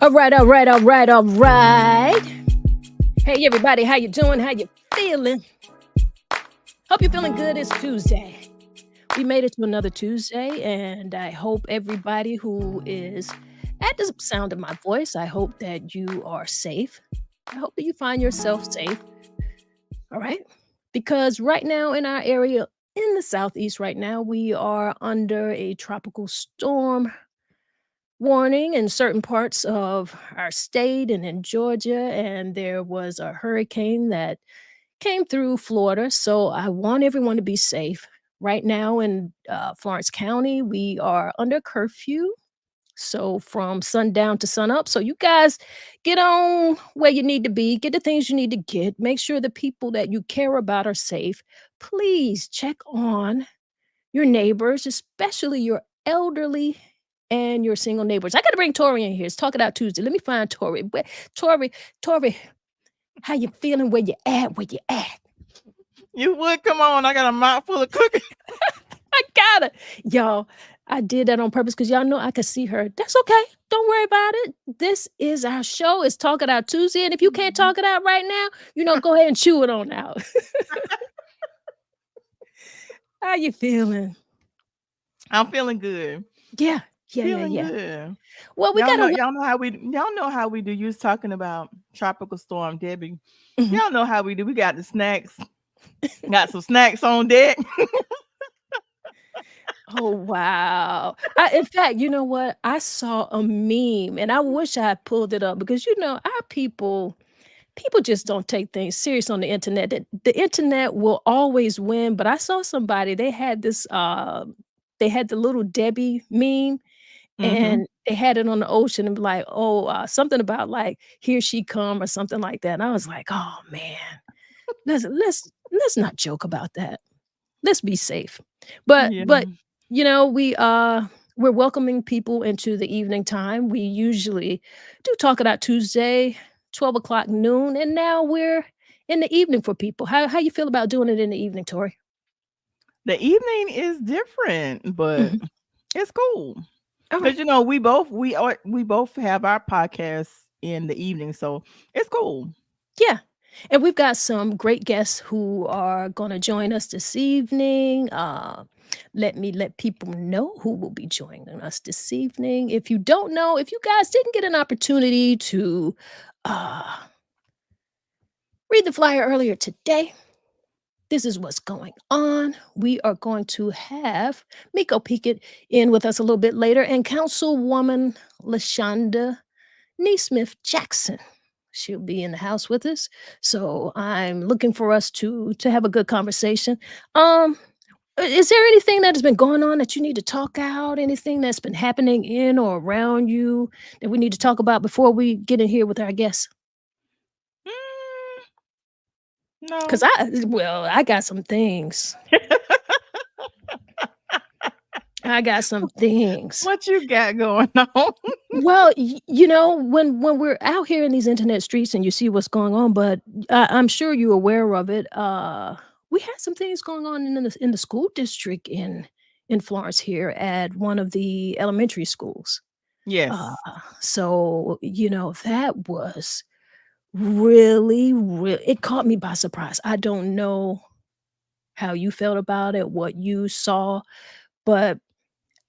All right, all right, all right, all right. Hey, everybody, how you doing? How you feeling? Hope you're feeling good. It's Tuesday. We made it to another Tuesday, and I hope everybody who is at the sound of my voice, I hope that you are safe. I hope that you find yourself safe. All right? Because right now in our area, in the southeast right now, we are under a tropical storm warning in certain parts of our state and in Georgia, and there was a hurricane that came through Florida. So I want everyone to be safe. Right now in Florence County, we are under curfew. So from sundown to sunup. So you guys get on where you need to be, get the things you need to get, make sure the people that you care about are safe. Please check on your neighbors, especially your elderly and your single neighbors. I gotta bring Tori in here. It's Talk It Out Tuesday. Let me find Tori. Tori, how you feeling? Where you at? Where you at? You would come on. I got a mouth full of cookies. I gotta. Y'all, I did that on purpose because y'all know I could see her. That's okay. Don't worry about it. This is our show. It's Talk It Out Tuesday. And if you can't talk it out right now, go ahead and chew it on out. How you feeling? I'm feeling good. Yeah. Feeling good. Well, we Y'all know, gotta. y'all know how we y'all know how we do. You was talking about Tropical Storm Debbie. Mhm. Y'all know how we do. We got the snacks. Got some snacks on deck. Oh, wow. In fact, you know what? I saw a meme and I wish I had pulled it up because our people just don't take things serious on the internet. The internet will always win, but I saw somebody, they had this they had the little Debbie meme Mm-hmm. and they had it on the ocean and be like, oh, something about like here she come or something like that. And I was like, oh man, let's not joke about that. Let's be safe. But Yeah. but we're welcoming people into the evening time. We usually do Talk It Out Tuesday, 12 o'clock noon, and now we're in the evening for people. How you feel about doing it in the evening, Tori? The evening is different, but Mhm. it's cool. All right. Because we both have our podcasts in the evening, so it's cool. Yeah. And we've got some great guests who are going to join us this evening. Let me let people know who will be joining us this evening. If you don't know, if you guys didn't get an opportunity to uh, read the flyer earlier today, this is what's going on. We are going to have Miko Pickett in with us a little bit later and Councilwoman LaShonda Neesmith Jackson. She'll be in the house with us. So I'm looking for us to have a good conversation. Is there anything that has been going on that you need to talk out? Anything that's been happening in or around you that we need to talk about before we get in here with our guests? Mm, Cause no. I got some things. I got some things. What you got going on? Well, when we're out here in these internet streets and you see what's going on, but I'm sure you're aware of it. We had some things going on in the school district in Florence here at one of the elementary schools. Uh, Yes. so that was really, really. It caught me by surprise. I don't know how you felt about it, what you saw, but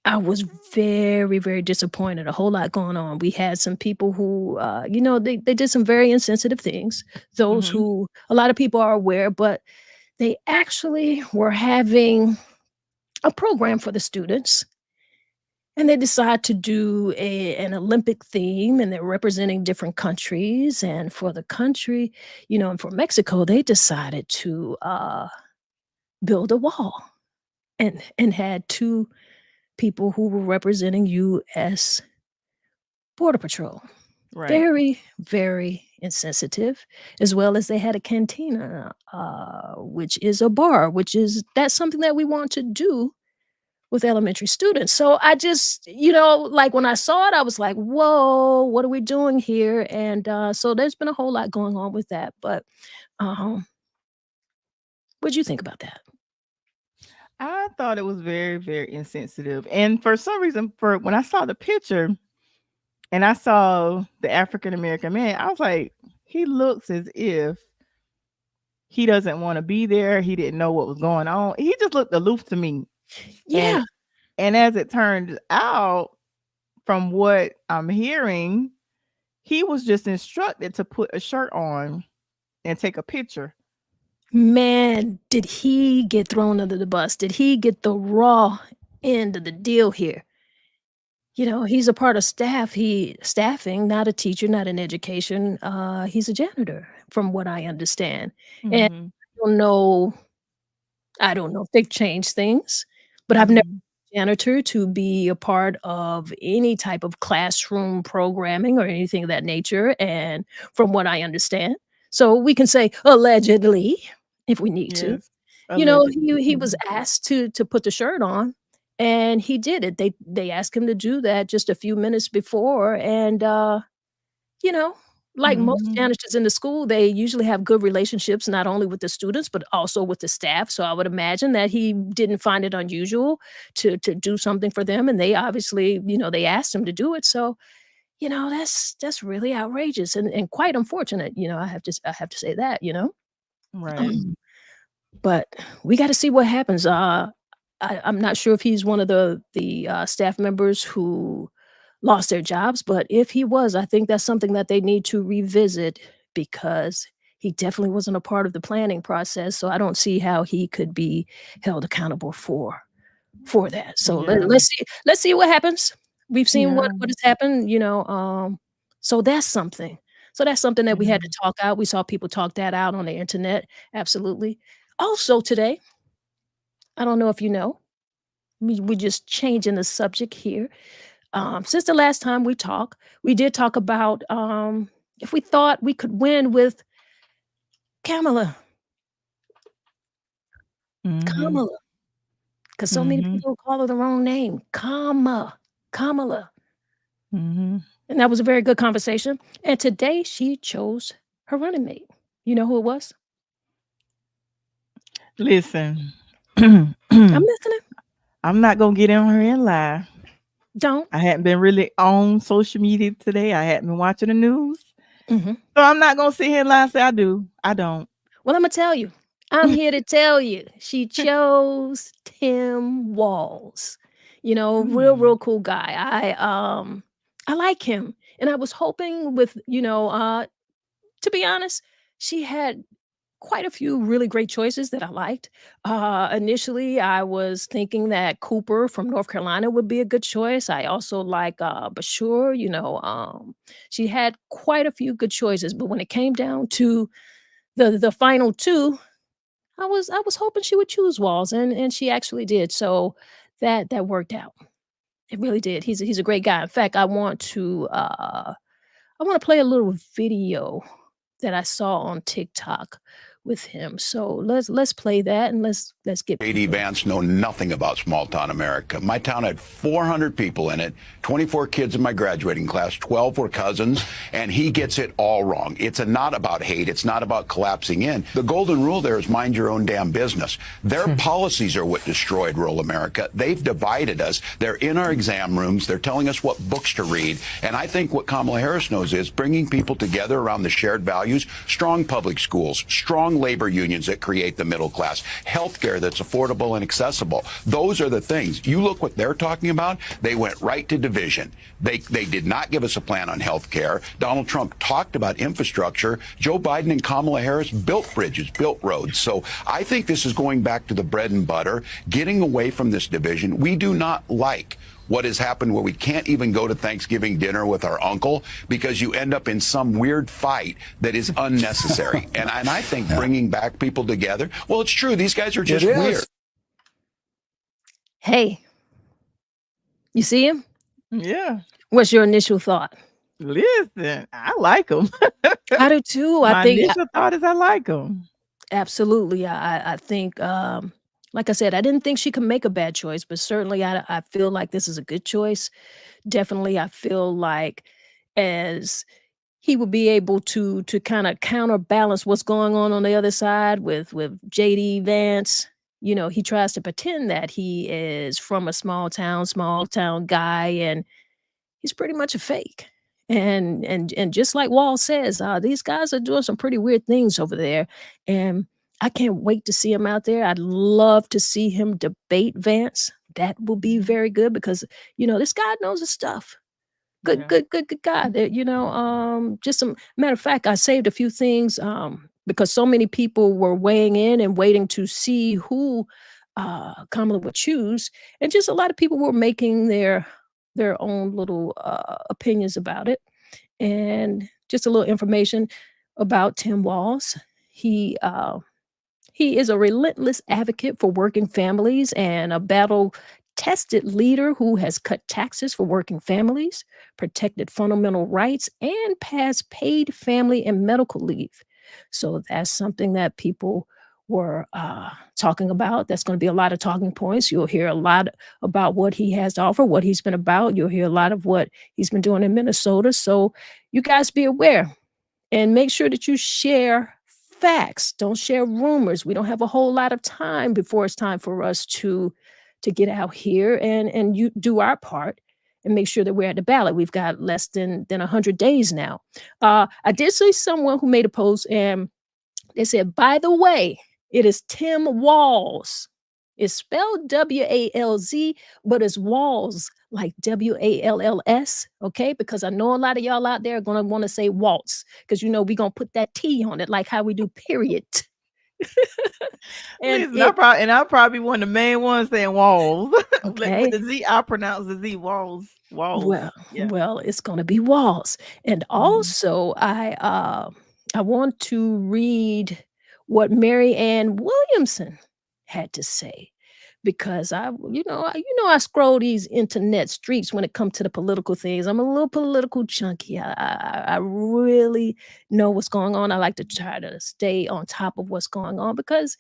I was very, very disappointed. A whole lot going on. We had some people who, they did some very insensitive things. Those Mhm. who a lot of people are aware, but they actually were having a program for the students, and they decide to do an Olympic theme, and they're representing different countries. And for the country, and for Mexico, they decided to build a wall and had two people who were representing U.S. Border Patrol. Right. Very, very insensitive, as well as they had a cantina, which is a bar, that's something that we want to do with elementary students. So I just, like when I saw it, I was like, whoa, what are we doing here? And so there's been a whole lot going on with that. But um, what'd you think about that? I thought it was very, very insensitive. And for some reason, for when I saw the picture, and I saw the African American man. I was like, he looks as if he doesn't want to be there. He didn't know what was going on. He just looked aloof to me. And Yeah. and as it turned out, from what I'm hearing, he was just instructed to put a shirt on and take a picture. Man, did he get thrown under the bus? Did he get the raw end of the deal here? He's a part of staffing, not a teacher, not in education. He's a janitor, from what I understand. And Mhm. don't know I don't know if they've changed things, but I've never Mhm. been a janitor to be a part of any type of classroom programming or anything of that nature, and from what I understand. So we can say allegedly if we need to. Yes. Allegedly. He was Mhm. asked to put the shirt on, and he did it. They asked him to do that just a few minutes before, and, you know, like most Mhm. janitors in the school, they usually have good relationships, not only with the students, but also with the staff, so I would imagine that he didn't find it unusual to do something for them, and they obviously, they asked him to do it, so, that's really outrageous and quite unfortunate, I have to say that, you know? Right. Um, but we gotta see what happens, I'm not sure if he's one of the staff members who lost their jobs, but if he was, I think that's something that they need to revisit because he definitely wasn't a part of the planning process, so I don't see how he could be held accountable for that. So Yeah. let's see what happens. We've seen Yeah. what has happened, so that's something. So that's something that we had to Mhm. talk out. We saw people talk that out on the internet, absolutely. Also today, I don't know if you know, we just changing the subject here. Since the last time we talked, we did talk about, if we thought we could win with Kamala, Mhm. Kamala, because so many Mhm. people call her the wrong name, Kamala, Mhm. and that was a very good conversation, and today she chose her running mate. You know who it was? Listen. I'm listening. I'm not gonna get in here and lie. Don't. I hadn't been really on social media today. I hadn't been watching the news. Mhm. So I'm not gonna sit here and lie and say I do. I don't. Well, Imma tell you. I'm here to tell you, she chose Tim Walz. Real Mm. cool guy. I like him, and I was hoping with to be honest, she had quite a few really great choices that I liked. Initially, I was thinking that Cooper from North Carolina would be a good choice. I also like, Bashir, she had quite a few good choices, but when it came down to the final 2, I was hoping she would choose Walls, and she actually did, so that worked out. It really did. He's a great guy. In fact, I wanna play a little video that I saw on TikTok with him, so let's play that, and let's get J.D. people. Vance know nothing about small town America. My town had 400 people in it, 24 kids in my graduating class, 12 were cousins, and he gets it all wrong. It's not about hate. It's not about collapsing in. The golden rule there is mind your own damn business. Their policies are what destroyed rural America. They've divided us. They're in our exam rooms. They're telling us what books to read. And I think what Kamala Harris knows is bringing people together around the shared values, strong public schools, strong labor unions that create the middle class, healthcare that's affordable and accessible. Those are the things. You look what they're talking about. They went right to division. They did not give us a plan on health care. Donald Trump talked about infrastructure. Joe Biden and Kamala Harris built bridges, built roads. So I think this is going back to the bread and butter, getting away from this division. We do not like what has happened where we can't even go to Thanksgiving dinner with our uncle because you end up in some weird fight that is unnecessary. and I think bringing back people together, well, it's true. These guys are just weird. Hey, you see him? Yeah. What's your initial thought? Listen, I like him. I do too. I My think initial thought is I like him. absolutely. I think, like I said, I didn't think she could make a bad choice, but certainly I feel like this is a good choice. Definitely, I feel like as he would be able to kinda counterbalance what's going on the other side with JD Vance. He tries to pretend that he is from a small town guy, and he's pretty much a fake. And just like Wall says, these guys are doing some pretty weird things over there, and I can't wait to see him out there. I'd love to see him debate Vance. That will be very good because this guy knows his stuff. Yeah. Good God. Just some matter of fact, I saved a few things because so many people were weighing in and waiting to see who Kamala would choose, and just a lot of people were making their own little opinions about it. And just a little information about Tim Walz. He he is a relentless advocate for working families and a battle tested leader who has cut taxes for working families, protected fundamental rights, and passed paid family and medical leave. So that's something that people were talking about. That's going to be a lot of talking points. You'll hear a lot about what he has to offer, what he's been about. You'll hear a lot of what he's been doing in Minnesota. So you guys be aware and make sure that you share facts. Don't share rumors. We don't have a whole lot of time before it's time for us to get out here and you do our part and make sure that we're at the ballot. We've got less than 100 days now. I did see someone who made a post and they said, by the way, it is Tim Walz. It's spelled W-A-L-Z, but it's Walz, like W-A-L-L-S, okay? Because I know a lot of y'all out there are going to want to say Waltz, because we're going to put that T on it, like how we do period. And I'll probably be one of the main ones saying Walls. Okay. With the Z, I pronounce the Z Walls. Well, Yeah. well, it's going to be Walz. And also, I want to read what Mary Ann Williamson had to say, because I scroll these internet streets when it comes to the political things. I'm a little political junkie. I really know what's going on. I like to try to stay on top of what's going on because,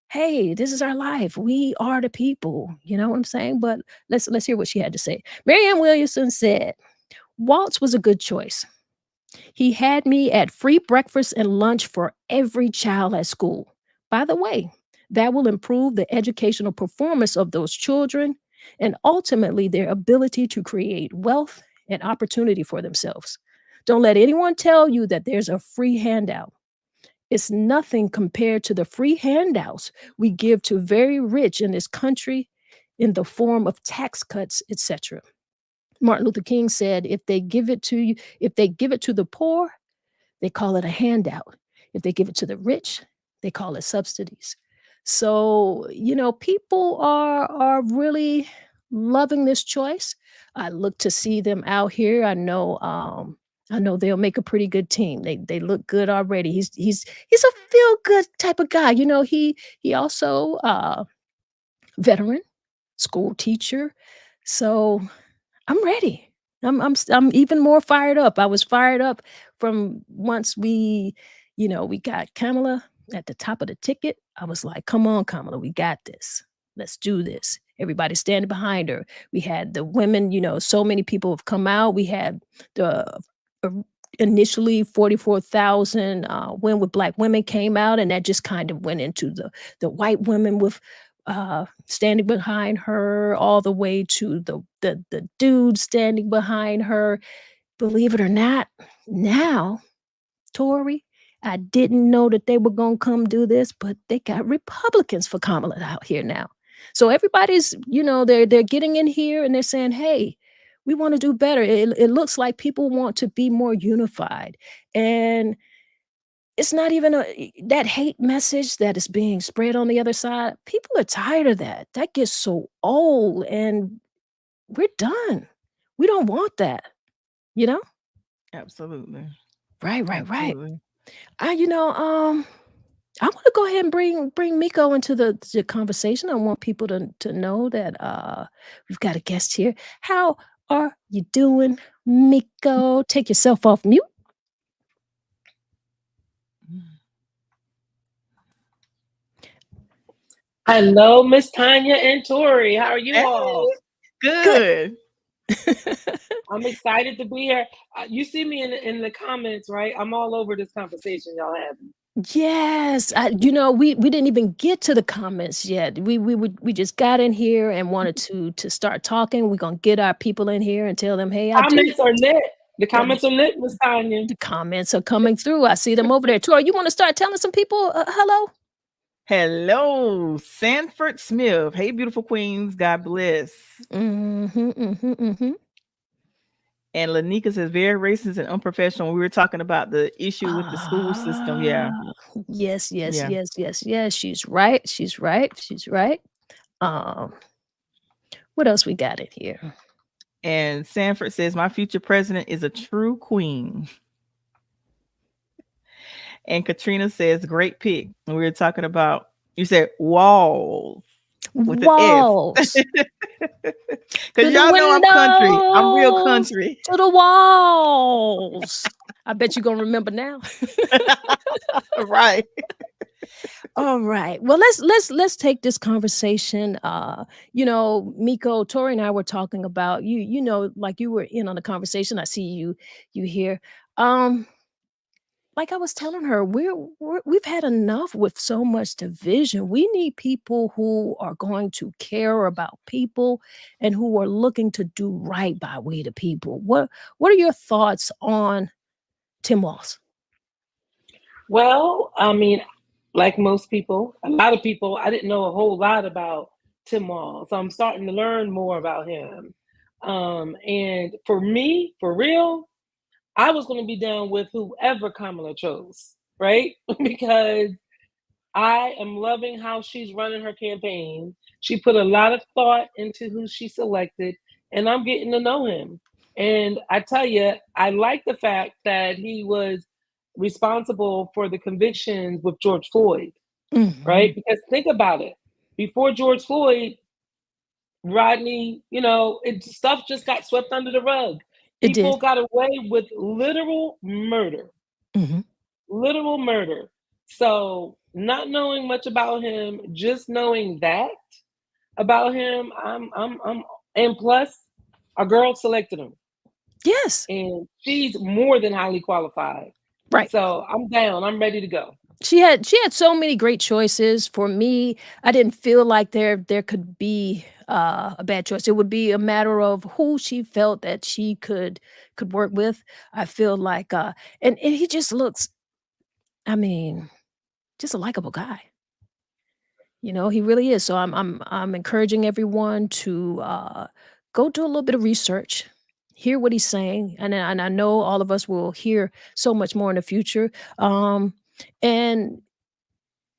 hey, this is our life. We are the people. You know what I'm saying? But let's hear what she had to say. Mary Ann Williamson said, Waltz was a good choice. He had me at free breakfast and lunch for every child at school. By the way, that will improve the educational performance of those children and ultimately their ability to create wealth and opportunity for themselves. Don't let anyone tell you that there's a free handout. It's nothing compared to the free handouts we give to very rich in this country in the form of tax cuts, etc. Martin Luther King said, if they give it to the poor, they call it a handout. If they give it to the rich, they call it subsidies. So, people are really loving this choice. I look to see them out here. I know they'll make a pretty good team. They look good already. He's a feel good type of guy. He also veteran, school teacher. So I'm ready. I'm even more fired up. I was fired up from once we got Kamala at the top of the ticket. I was like, come on, Kamala, we got this. Let's do this. Everybody standing behind her. We had the women, so many people have come out. We had the initially 44,000 When with Black Women came out, and that just kind of went into the white women with standing behind her, all the way to the dude standing behind her. Believe it or not, now, Tory, I didn't know that they were gonna come do this, but they got Republicans for Kamala out here now. So everybody's, they're getting in here and they're saying, hey, we want to do better. It looks like people want to be more unified. And it's not even that hate message that is being spread on the other side. People are tired of that. That gets so old and we're done. We don't want that, you know? Absolutely. Right. Absolutely. I want to go ahead and bring Miko into the conversation. I want people to know that we've got a guest here. How are you doing, Miko? Take yourself off mute. Hello, MsTONYA and Tori. How are you all? Good. I'm excited to be here. You see me in the comments, right? I'm all over this conversation y'all having. Yes, we didn't even get to the comments yet. We just got in here and wanted to start talking. We're gonna get our people in here and tell them, hey, Comments are lit. The comments are lit, MsTONYA. The comments are coming through. I see them over there. Tori, you want to start telling some people hello? Hello, Sanford Smith. Hey, beautiful queens. God bless. And Lanika says, very racist and unprofessional. We were talking about the issue with the school system. Yeah. Yes. Yeah. She's right. She's right. What else we got in here? And Sanford says, my future president is a true queen. And Katrina says, great pick. And we were talking about, you said Walz with Walz. an S. Because y'all know I'm country. I'm real country. To the walls. I bet you're going to remember now. Right. All right. Well, let's take this conversation. You know, Miko, Tori and I were talking about you know, like you were in on the conversation. I see you here. Like I was telling her, we've had enough with so much division. We need people who are going to care about people and who are looking to do right by we the people. What are your thoughts on Tim Walz? Well, I mean, like most people, a lot of people, I didn't know a whole lot about Tim Walz. So I'm starting to learn more about him. And for me, for real, I was going to be down with whoever Kamala chose, right? Because I am loving how she's running her campaign. She put a lot of thought into who she selected, and I'm getting to know him. And I tell you, I like the fact that he was responsible for the convictions with George Floyd, right? Because think about it. Before George Floyd, Rodney, you know, stuff just got swept under the rug. People got away with literal murder. Literal murder. So not knowing much about him, just knowing that about him, and plus our girl selected him. Yes. And she's more than highly qualified. Right. So I'm down. I'm ready to go. She had so many great choices. For me, I didn't feel like there could be a bad choice. It would be a matter of who she felt that she could work with. I feel like and he just looks, I mean, just a likable guy. You know, he really is. So I'm encouraging everyone to go do a little bit of research, hear what he's saying, and I know all of us will hear so much more in the future. And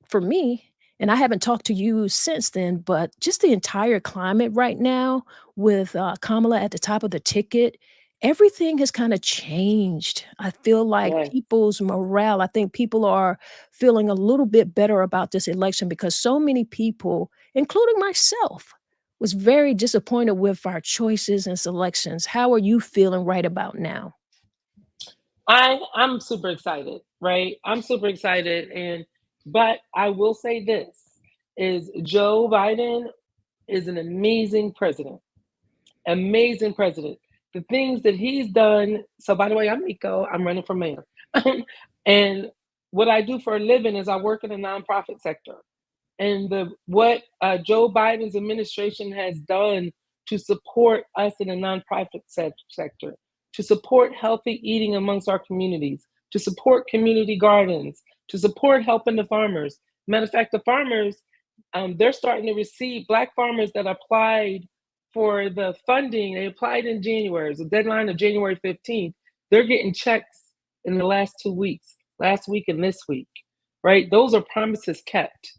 for me, and I haven't talked to you since then, but just the entire climate right now with Kamala at the top of the ticket, everything has kind of changed. I feel like Yes. people's morale, I think people are feeling a little bit better about this election because so many people, including myself, was very disappointed with our choices and selections. How are you feeling right about now? I'm super excited, right? I'm super excited. But I will say this is Joe Biden is an amazing president. Amazing president. The things that he's done. So by the way, I'm Miko. I'm running for mayor. And what I do for a living is I work in the nonprofit sector. And what Joe Biden's administration has done to support us in the nonprofit sector, to support healthy eating amongst our communities, to support community gardens, to support helping the farmers. Matter of fact, the farmers, they're starting to receive, Black farmers that applied for the funding, they applied in January, it's a deadline of January 15th. They're getting checks in the last 2 weeks, last week and this week, right? Those are promises kept.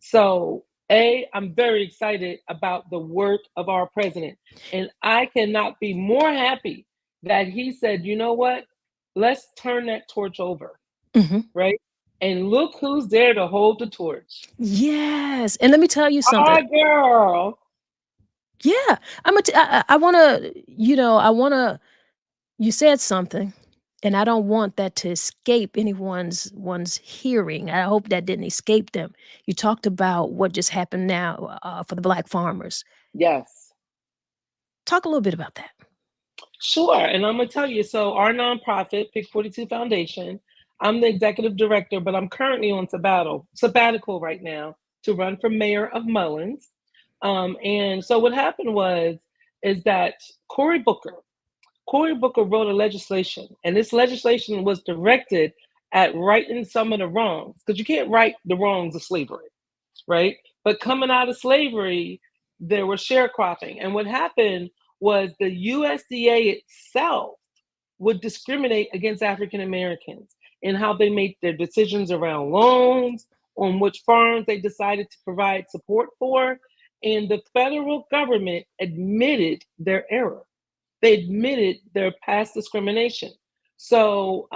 So, I'm very excited about the work of our president. And I cannot be more happy that he said, you know what? Let's turn that torch over, right? And look who's there to hold the torch. Yes. And let me tell you something. Our girl. Yeah. I want to, you know, you said something, and I don't want that to escape anyone's hearing. I hope that didn't escape them. You talked about what just happened now for the Black farmers. Yes. Talk a little bit about that. Sure. And I'm going to tell you, so our nonprofit, Pick 42 Foundation, I'm the executive director, but I'm currently on sabbatical right now to run for mayor of Mullins. And so what happened is that Cory Booker, Cory Booker wrote a legislation, and this legislation was directed at righting some of the wrongs, because you can't right the wrongs of slavery, right? But coming out of slavery, there was sharecropping. And what happened was the USDA itself would discriminate against African Americans in how they made their decisions around loans, on which farms they decided to provide support for. And the federal government admitted their error. They admitted their past discrimination. So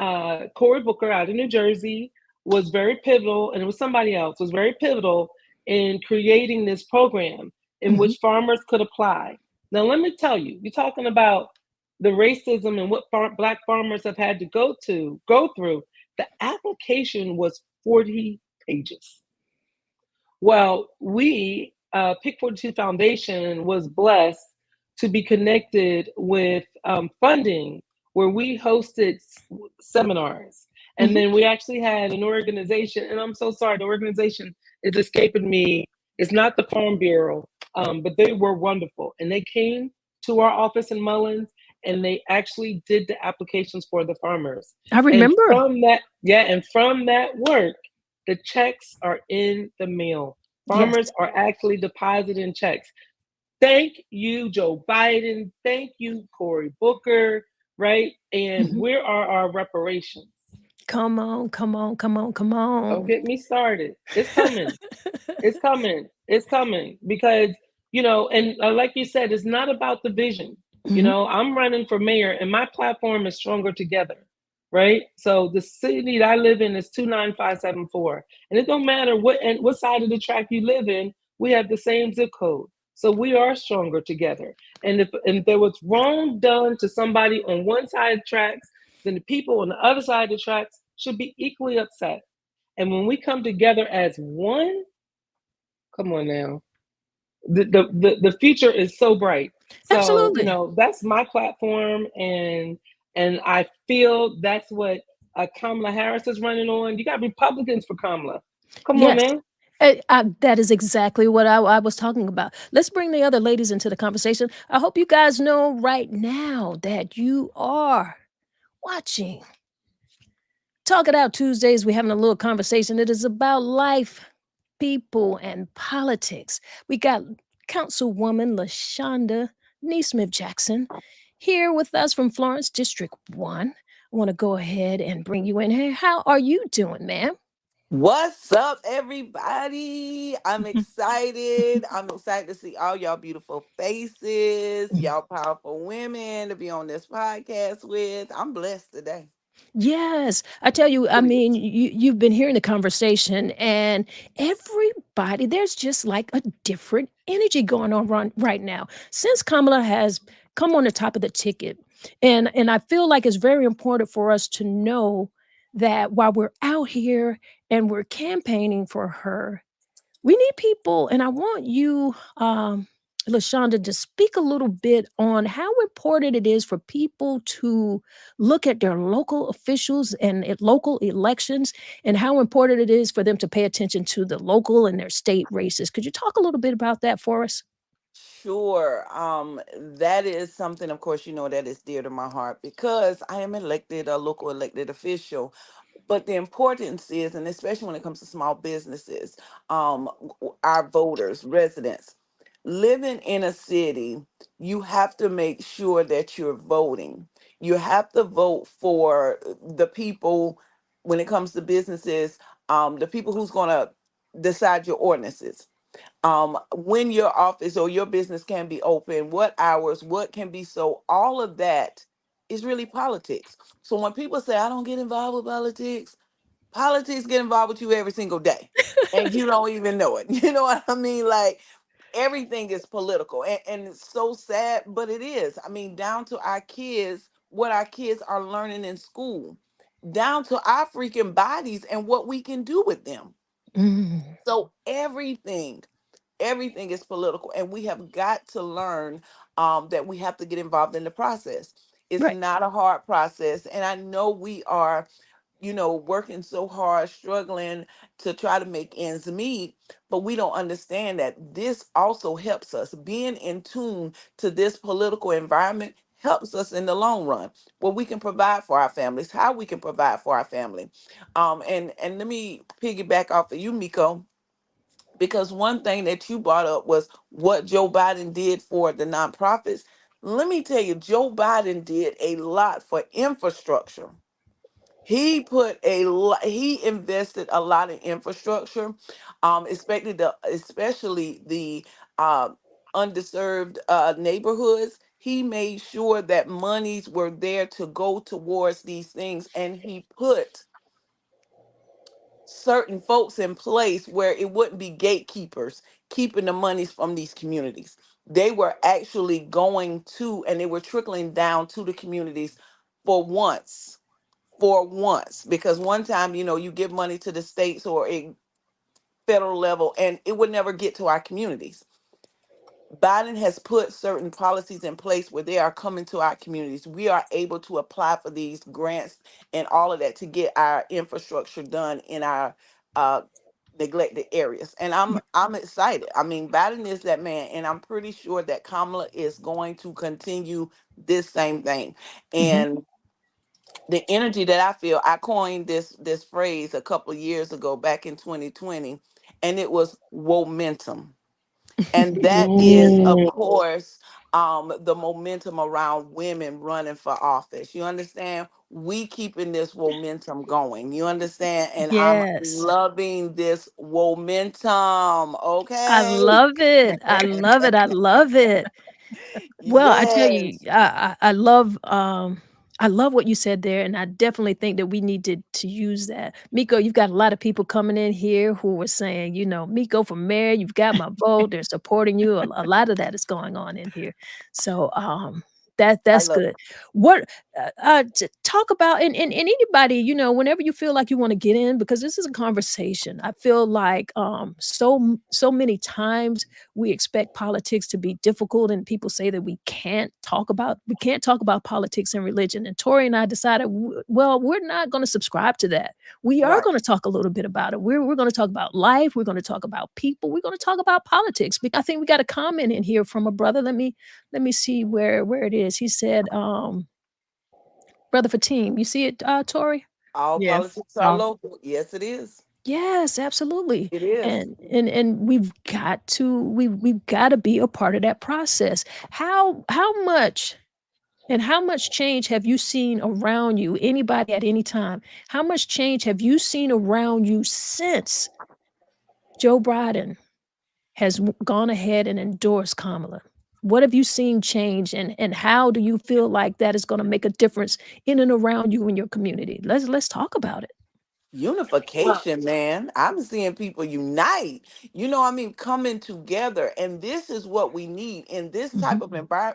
Cory Booker out of New Jersey was very pivotal, and it was somebody else, was very pivotal in creating this program in Mhm. which farmers could apply. Now, let me tell you, you're talking about the racism and what Black farmers have had to go through. The application was 40 pages. Well, we, Pick 42 Foundation, was blessed to be connected with funding where we hosted seminars. And Mhm. then we actually had an organization, and I'm so sorry, the organization is escaping me. It's not the Farm Bureau, but they were wonderful. And they came to our office in Mullins, and they actually did the applications for the farmers. I And remember. from that, yeah, and from that work, the checks are in the mail. Yes. Farmers are actually depositing checks. Thank you, Joe Biden. Thank you, Cory Booker, right? And Mhm. where are our reparations? Come on, come on, come on, come Don't on. get me started. It's coming. It's coming. It's coming because, and like you said, it's not about the vision. Mhm. I'm running for mayor and my platform is Stronger Together, right? So the city that I live in is 29574. And it don't matter what side of the track you live in, we have the same zip code. So we are stronger together. And if there was wrong done to somebody on one side of the tracks, then the people on the other side of the tracks should be equally upset. And when we come together as one, come on now. The future is so bright. So, Absolutely. that's my platform, and I feel that's what Kamala Harris is running on. You got Republicans for Kamala. Come on Yes. now. That is exactly what I was talking about. Let's bring the other ladies into the conversation. I hope you guys know right now that you are watching Talk It Out Tuesdays. We're having a little conversation. It is about life, people, and politics. We got Councilwoman LaShonda Neesmith Jackson here with us from Florence District 1. I want to go ahead and bring you in here. How are you doing, ma'am? What's up, everybody? I'm excited. I'm excited to see all y'all beautiful faces, y'all powerful women to be on this podcast with. I'm blessed today. Yes, I tell you, I Really mean, is. you've been hearing the conversation, and everybody, there's just like a different energy going on right now. Since Kamala has come on the top of the ticket, and I feel like it's very important for us to know that while we're out here and we're campaigning for her, we need people, and I want you, LaShonda, to speak a little bit on how important it is for people to look at their local officials and at local elections, and how important it is for them to pay attention to the local and their state races. Could you talk a little bit about that for us? Sure. That is something, of course, that is dear to my heart because I am elected, a local elected official. But the importance is, and especially when it comes to small businesses, our voters, residents, living in a city, you have to make sure that you're voting. You have to vote for the people when it comes to businesses, the people who's going to decide your ordinances, when your office or your business can be open, what hours, what can be sold, all of that is really politics. So when people say, I don't get involved with politics, politics get involved with you every single day. And you don't even know it. You know what I mean? Like everything is political. And it's so sad, but it is. I mean, down to our kids, what our kids are learning in school, down to our freaking bodies and what we can do with them. Mm, So everything is political, and we have got to learn that we have to get involved in the process. It's right. not a hard process, and I know we are working so hard, struggling to try to make ends meet, but we don't understand that this also helps us. Being in tune to this political environment helps us in the long run. What we can provide for our families, how we can provide for our family. And let me piggyback off of you, Miko, because one thing that you brought up was what Joe Biden did for the nonprofits. Let me tell you, Joe Biden did a lot for infrastructure. He invested a lot in infrastructure, especially the uh, underserved neighborhoods. He made sure that monies were there to go towards these things, and he put certain folks in place where it wouldn't be gatekeepers keeping the monies from these communities. They were actually going to, and they were trickling down to the communities for once. For once, because one time, you give money to the states or a federal level, and it would never get to our communities. Biden has put certain policies in place where they are coming to our communities. We are able to apply for these grants and all of that to get our infrastructure done in our uh, neglected areas. And I'm excited. I mean, Biden is that man, and I'm pretty sure that Kamala is going to continue this same thing. Mhm. And the energy that I feel, I coined this phrase a couple of years ago, back in 2020, and it was momentum. And that is, of Mm. course, the momentum around women running for office. You understand? We keeping this momentum going. You understand? And I'm Yes. loving this momentum. I Okay. love it. I love it. I love it. Well, I tell you, Yes. I love what you said there, and I definitely think that we need to use that. Miko, you've got a lot of people coming in here who were saying, Miko for mayor, you've got my vote. They're supporting you. A lot of that is going on in here. So I that's love good. What talk about and anybody, whenever you feel like you want to get in, because this is a conversation. I feel like so many times we expect politics to be difficult, and people say that we can't talk about politics and religion, and Tori and I decided, well, we're not going to subscribe to that. We are right. going to talk a little bit about it. We're going to talk about life. We're going to talk about people. We're going to talk about politics. I think we got a comment in here from a brother. Let me see where it is. He said, brother Fatim, you see it, Tori? All Yes. politics are local. Yes, it is. Yes, absolutely. It is. And we've got to be a part of that process. How much change have you seen around you, anybody at any time? How much change have you seen around you since Joe Biden has gone ahead and endorsed Kamala? What have you seen change, and how do you feel like that is going to make a difference in and around you in your community? Let's talk about it. Well, Unification, man. I'm seeing people unite. Coming together. And this is what we need in this type Mhm. of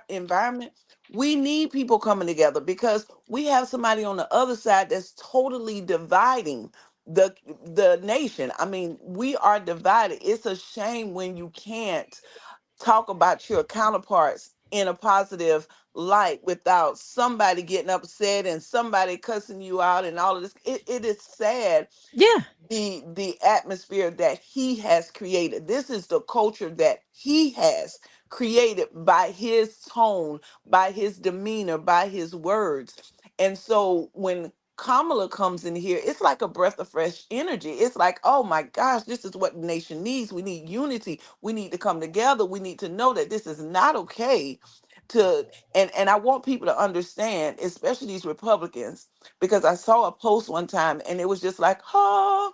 environment. We need people coming together because we have somebody on the other side that's totally dividing the nation. I mean, we are divided. It's a shame when you can't talk about your counterparts in a positive light without somebody getting upset and somebody cussing you out and all of this. It is sad, Yeah, the atmosphere that he has created. This is the culture that he has created by his tone, by his demeanor, by his words. And so when Kamala comes in here, it's like a breath of fresh energy. It's like, oh my gosh, this is what the nation needs. We need unity. We need to come together. We need to know that this is not okay to and I want people to understand, especially these Republicans, because I saw a post one time and it was just like, oh,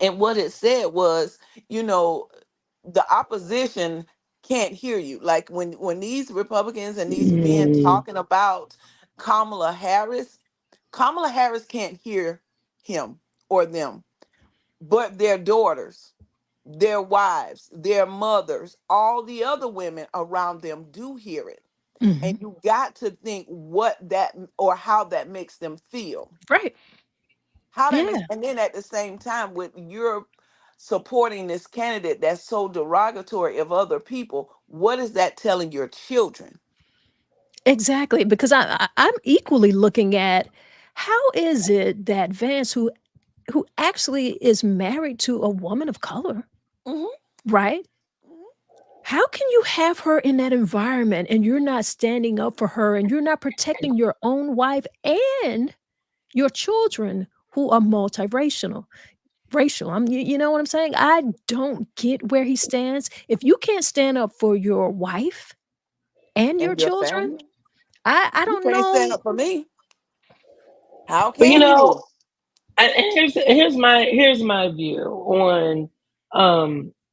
and what it said was, you know, the opposition can't hear you. Like when these Republicans and these men mm, talking about Kamala Harris can't hear him or them, but their daughters, their wives, their mothers, all the other women around them do hear it. And mhm, you got to think what that or how that makes them feel, right. how that makes, Yeah. and then at the same time with you're supporting this candidate that's so derogatory of other people, what is that telling your children? Exactly, because I'm equally looking at how is it that Vance, who actually is married to a woman of color, Hmm. right? How can you have her in that environment and you're not standing up for her and you're not protecting your own wife and your children who are multiracial? You know what I'm saying? I don't get where he stands. If you can't stand up for your wife and your And your children, family, I you don't can't stand know. up for me. How But you can know, you? and here's my view on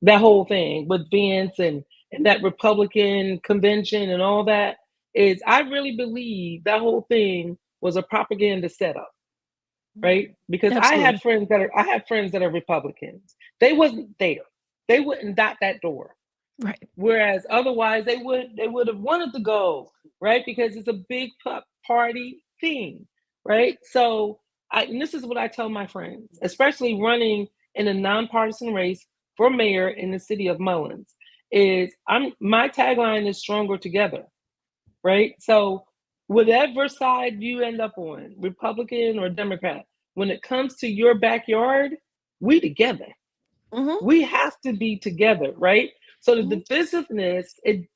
that whole thing with Vince and that Republican convention and all that is I really believe that whole thing was a propaganda setup, right? Because Absolutely. I have friends that are Republicans. They wasn't there. They wouldn't dot that door. Right. Whereas otherwise they would have wanted to go, right? Because it's a big party thing, right? So and this is what I tell my friends, especially running in a nonpartisan race for mayor in the city of Mullins, is my tagline is stronger together, right? So whatever side you end up on, Republican or Democrat, when it comes to your backyard, we together. Mm-hmm. We have to be together, right? So the Mm-hmm. divisiveness, it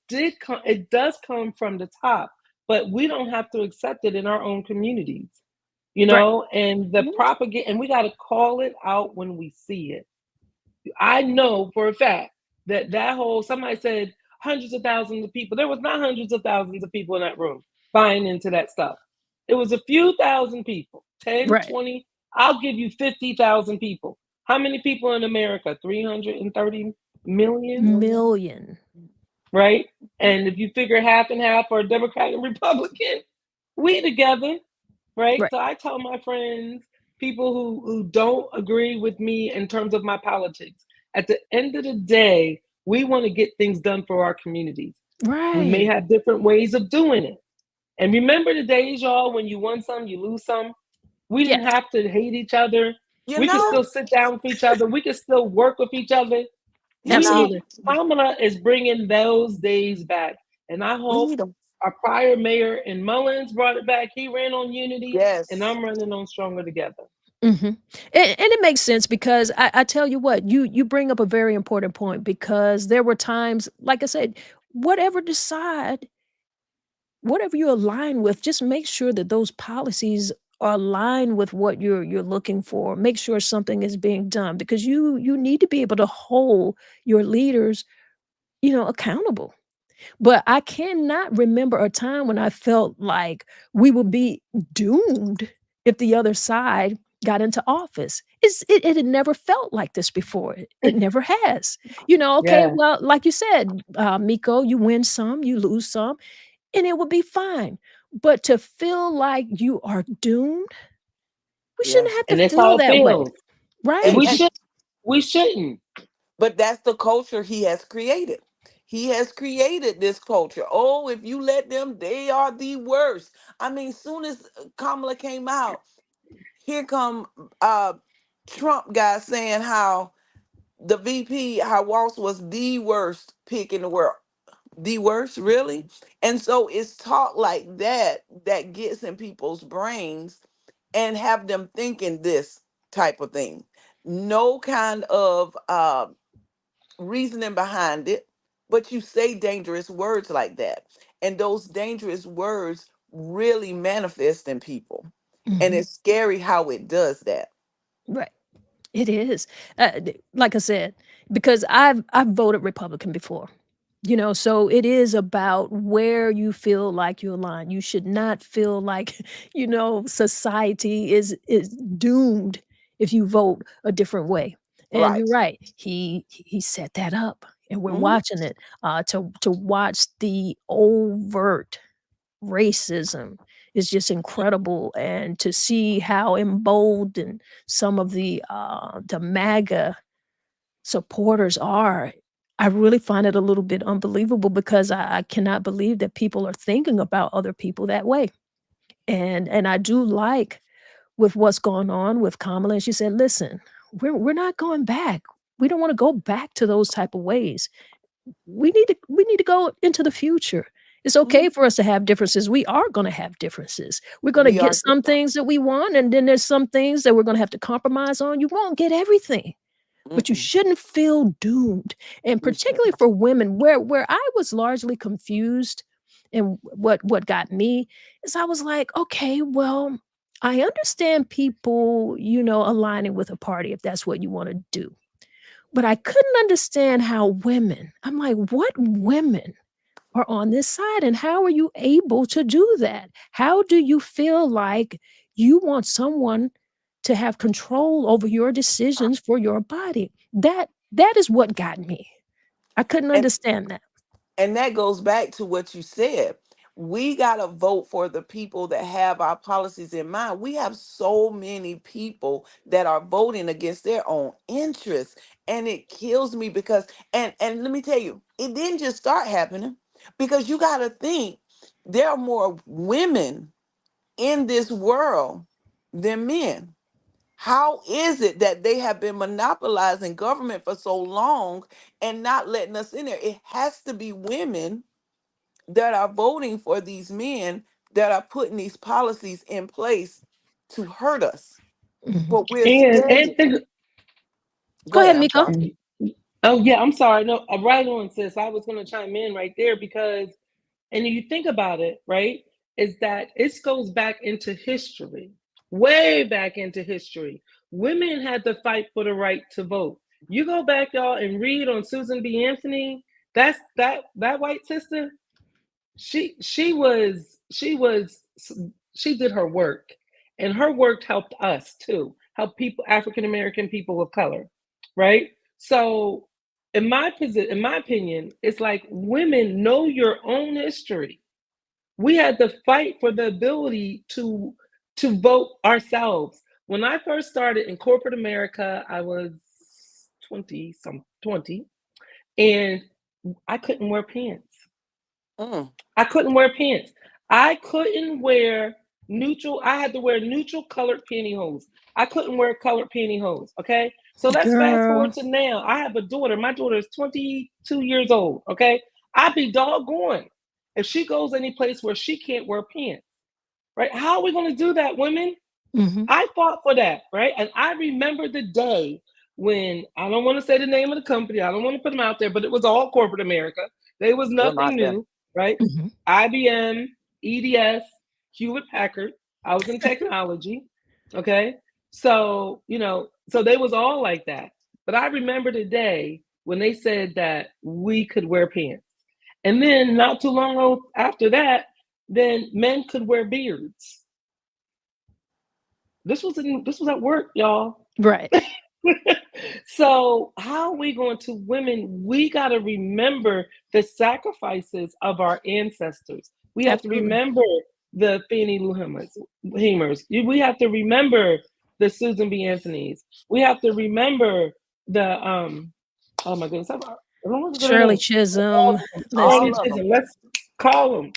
does come from the top, but we don't have to accept it in our own communities, Right. and the propaganda, and we got to call it out when we see it. I know for a fact that whole somebody said hundreds of thousands of people. There was not hundreds of thousands of people in that room buying into that stuff. It was a few thousand people, 10, Right. 20. I'll give you 50,000 people. How many people in America? 330 million, Million. right? And if you figure half and half are Democrat and Republican, we together, right? Right. So I tell my friends, people who don't agree with me in terms of my politics, at the end of the day, we want to get things done for our communities. We may Right. have different ways of doing it. And remember the days, y'all, when you won some, you lose some. We didn't Yes. have to hate each other. You We could know, still sit down with each other. We could still work with each other. you know, Absolutely. Kamala is bringing those days back. And I we hope need them. our prior mayor in Mullins brought it back. He ran on unity, and Yes. I'm running on stronger together. Hmm. And it makes sense because I tell you what, you bring up a very important point because there were times, like I said, whatever decide, whatever you align with, just make sure that those policies are aligned with what you're looking for. Make sure something is being done because you need to be able to hold your leaders, accountable. But I cannot remember a time when I felt like we would be doomed if the other side got into office. It had never felt like this before. It never has. Okay, Yeah. well, like you said, Miko, you win some, you lose some, and it will be fine. But to feel like you are doomed, we Yeah. shouldn't have to And that's feel how it that way, feels. And And, right? we and should we shouldn't. but that's the culture he has created. He has created this culture. Oh, if you let them, they are the worst. I mean, soon as Kamala came out, here come Trump guy saying how the VP, how Walz was the worst pick in the world. The worst, really? And so it's talk like that gets in people's brains and have them thinking this type of thing. No kind of reasoning behind it, but you say dangerous words like that. And those dangerous words really manifest in people. And Mhm. it's scary how it does that. Right. It is. Like I said, because I've voted Republican before. So it is about where you feel like you align. You should not feel like, society is doomed if you vote a different way. And you're Right. right. He set that up and we're Hmm. watching it to watch the overt racism is just incredible, and to see how emboldened some of the MAGA supporters are, I really find it a little bit unbelievable because I cannot believe that people are thinking about other people that way. And I do like with what's going on with Kamala, and she said, "Listen, we're not going back. We don't want to go back to those type of ways. We need to go into the future. It's Hmm. okay for us to have differences. We are gonna have differences. We're gonna We get are some different. things that we want, and then there's some things that we're gonna have to compromise on. You won't get everything, but you Mm-mm. shouldn't feel doomed. And We particularly shouldn't. for women, where I was largely confused, and what got me is I was like, okay, well, I understand people, aligning with a party if that's what you want to do. But I couldn't understand how women, I'm like, what women are on this side, and how are you able to do that? How do you feel like you want someone to have control over your decisions for your body? That is what got me. I couldn't And understand that. and that goes back to what you said. We got to vote for the people that have our policies in mind. We have so many people that are voting against their own interests, and it kills me because and let me tell you, it didn't just start happening, because you got to think there are more women in this world than men. How is it that they have been monopolizing government for so long and not letting us in there? It has to be women that are voting for these men that are putting these policies in place to hurt us. Mhm. But we're And standing. think, Go Go ahead. ahead, I'm Miko. sorry. oh yeah, I'm sorry. No, right on, sis. I was gonna chime in right there because, and you think about it, right? Is that it goes back into history, way back into history. Women had to fight for the right to vote. You go back, y'all, and read on Susan B. Anthony. That's that white sister. She she did her work, and her work helped us too, help people, African American people of color, right? So in my opinion, it's like women know your own history. We had to fight for the ability to vote ourselves. When I first started in corporate America, I was 20, and I couldn't wear pants. Mm, I couldn't wear pants. I couldn't wear neutral. I had to wear neutral colored pantyhose. I couldn't wear colored pantyhose. Okay. So let's fast forward Girl. to now. I have a daughter. My daughter is 22 years old. Okay. I'd be doggone if she goes any place where she can't wear pants. Right. How are we going to do that, women? Mhm. I fought for that, right? And I remember the day when, I don't want to say the name of the company, I don't want to put them out there, but it was all corporate America. There was put 'em nothing out there. new, right? Mhm. IBM, EDS, Hewlett Packard. I was in technology, okay? So, so they was all like that. But I remember the day when they said that we could wear pants. And then not too long after that, then men could wear beards. This was at work, y'all. Right. So how are we going to women? We got to remember the sacrifices of our ancestors. We have to Absolutely. remember the Fannie Lou Hammers. We have to remember the Susan B. Anthony's. We have to remember the oh my goodness, I don't want to go to Shirley name. Chisholm. All of them. Listen, All Shirley of them. Chisholm. Let's call them.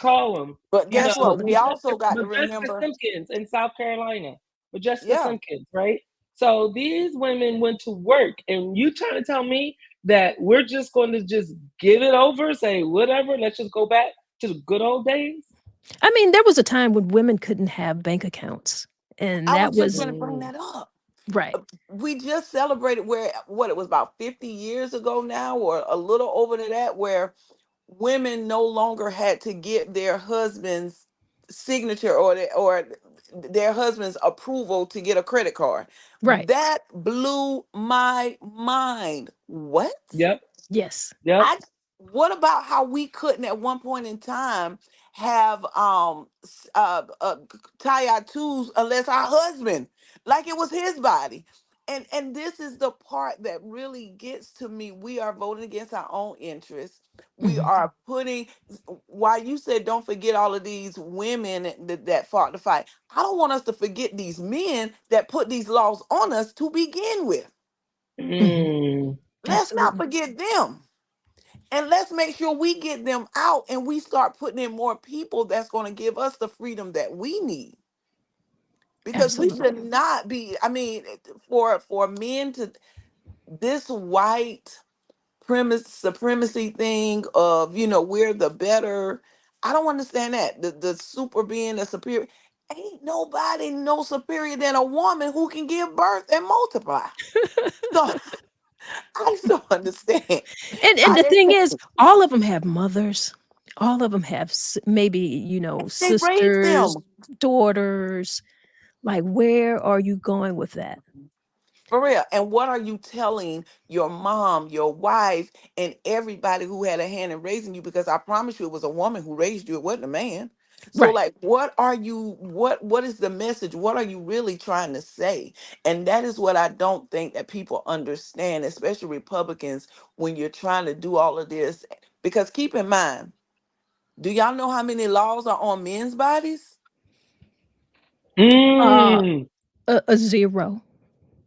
But You know, guess what? We absolutely. also got to Majestica remember. Simpkins in South Carolina. Majestica Yeah. Simpkins, right? So these women went to work, and you trying to tell me that we're just going to just give it over, say whatever, let's just go back to the good old days? I mean, there was a time when women couldn't have bank accounts, and I that was just was going to bring Mm, that up. right. We just celebrated where what it was about 50 years ago now, or a little over to that, where women no longer had to get their husband's signature or their husband's approval to get a credit card. Right. That blew my mind. What? yep, Yes. yep. I What about how we couldn't at one point in time have tattoos unless our husband, like it was his body. And this is the part that really gets to me. We are voting against our own interests. We Mhm. are putting, while you said don't forget all of these women that fought the fight, I don't want us to forget these men that put these laws on us to begin with. Mhm. Mm, Let's not Absolutely. forget them. And let's make sure we get them out and we start putting in more people that's going to give us the freedom that we need. Because we Absolutely. should not be, I mean, for men to, this white premise supremacy thing of, we're the better. I don't understand that. The super being the superior. Ain't nobody no superior than a woman who can give birth and multiply. So I just don't understand. And I the thing didn't. is, all of them have mothers. All of them have maybe, They raised sisters, them. daughters. Like, where are you going with that? For real. And what are you telling your mom, your wife, and everybody who had a hand in raising you? Because I promise you it was a woman who raised you, it wasn't a man. So Right. like what is the message? What are you really trying to say? And that is what I don't think that people understand, especially Republicans, when you're trying to do all of this. Because keep in mind, do y'all know how many laws are on men's bodies? Uh, Mm. a zero.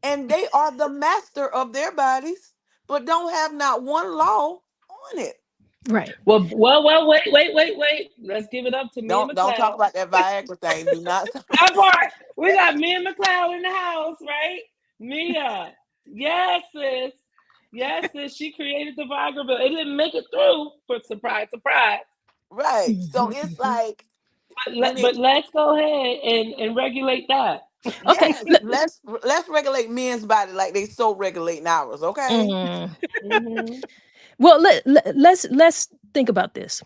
And they are the master of their bodies, but don't have not one law on it. Right. Well, wait. Let's give it up to me and Don't talk McLeod. about that Viagra thing. Do not. That part. We got me and McLeod in the house, right? Mia. Yes, sis. Yes, sis. She created the Viagra bill. It didn't make it through, for surprise, surprise. Right. So Mhm, it's mhm. like when it But let's go ahead and regulate that. Okay. yes, let's regulate men's body like they so regulating ours, okay? Mm. Mm-hmm. Well, let's think about this.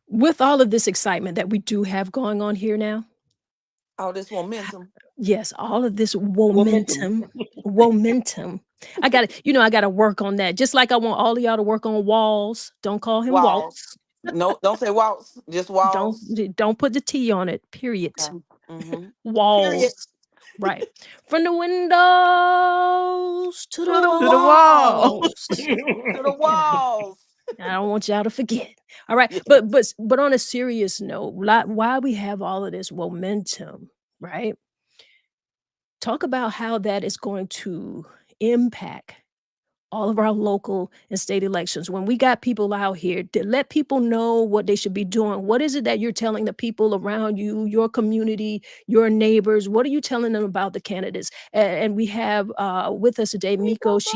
With all of this excitement that we do have going on here now, All this momentum. yes, all of this Momentum. momentum. I gotta work on that. Just like I want all of y'all to work on Walls. Don't call him Walls. Waltz. No, don't say walls, just walls. Don't put the T on it. Period. Okay. Mm-hmm. Period. Walls. Right. From the windows to the To the To the wall. walls. to the And walls. I don't want y'all to forget. All right. Yes. But on a serious note, why we have all of this momentum, right? Talk about how that is going to impact all of our local and state elections. When we got people out here to let people know what they should be doing, what is it that you're telling the people around you, your community, your neighbors? What are you telling them about the candidates? And we have with us today, We Miko. go for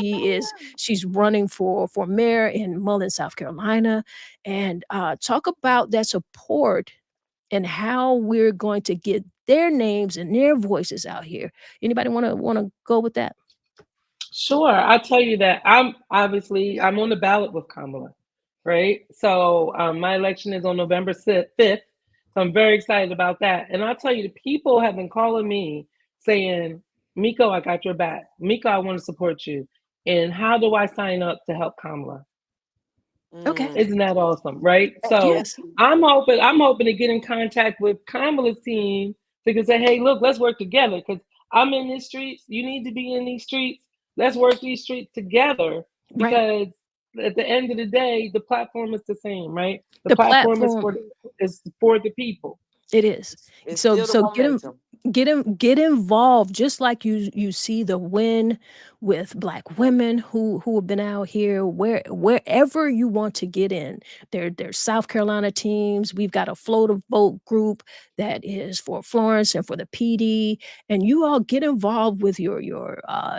She's running for mayor in Mullen, South Carolina, and talk about that support and how we're going to get their names and their voices out here. Anybody want to go with that? Sure, I'll tell you that I'm on the ballot with Kamala, right? So my election is on November 5th, so I'm very excited about that. And I'll tell you, the people have been calling me saying, "Miko, I got your back. Miko, I want to support you. And how do I sign up to help Kamala?" Okay. Mm. Isn't that awesome, right? So Yes. I'm hoping to get in contact with Kamala's team so can say, hey, look, let's work together because I'm in these streets. You need to be in these streets. Let's work these streets together Right. because at the end of the day, the platform is the same, right? The The platform is platform, for the people. it is. It's So still the so momentum. get involved, just like you see the win with Black women who have been out here, wherever you want to get in. There's South Carolina teams. We've got a float a vote group that is for Florence and for the PD, and you all get involved with your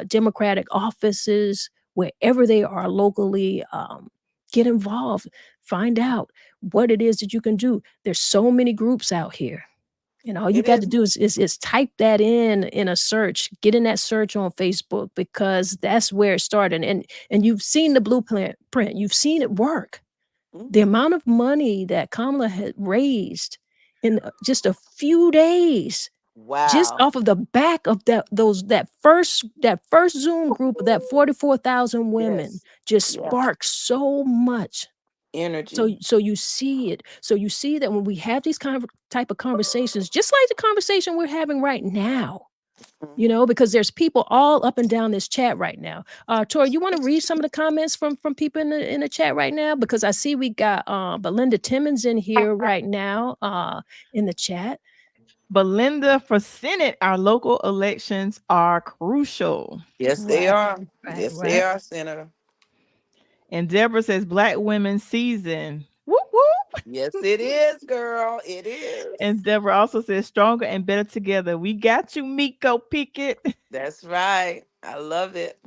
Democratic offices wherever they are locally. Get involved. Find out what it is that you can do. There's so many groups out here. And all you It got to is. do is type that in a search, get in that search on Facebook because that's where it started. And you've seen the blueprint, you've seen it work. The Mhm. amount of money that Kamala had raised in just a few days, just Wow. off of the back of that first Zoom group of that 44,000 women, Yes. just Yeah. sparked so much. So Energy. so you see it. So you see that when we have these type of conversations, just like the conversation we're having right now, Mhm. because there's people all up and down this chat right now. Tori, you want to read some of the comments from people in the chat right now? Because I see we got Belinda Timmons in here right now in the chat. Belinda, for Senate, our local elections are crucial. Yes, they Right, are. right, Yes, they right. are, Senator. And Deborah says Black women season. Whoop whoop. Yes, it is, girl. It is. And Deborah also says stronger and better together. We got you, Miko Pickett. That's right. I love it.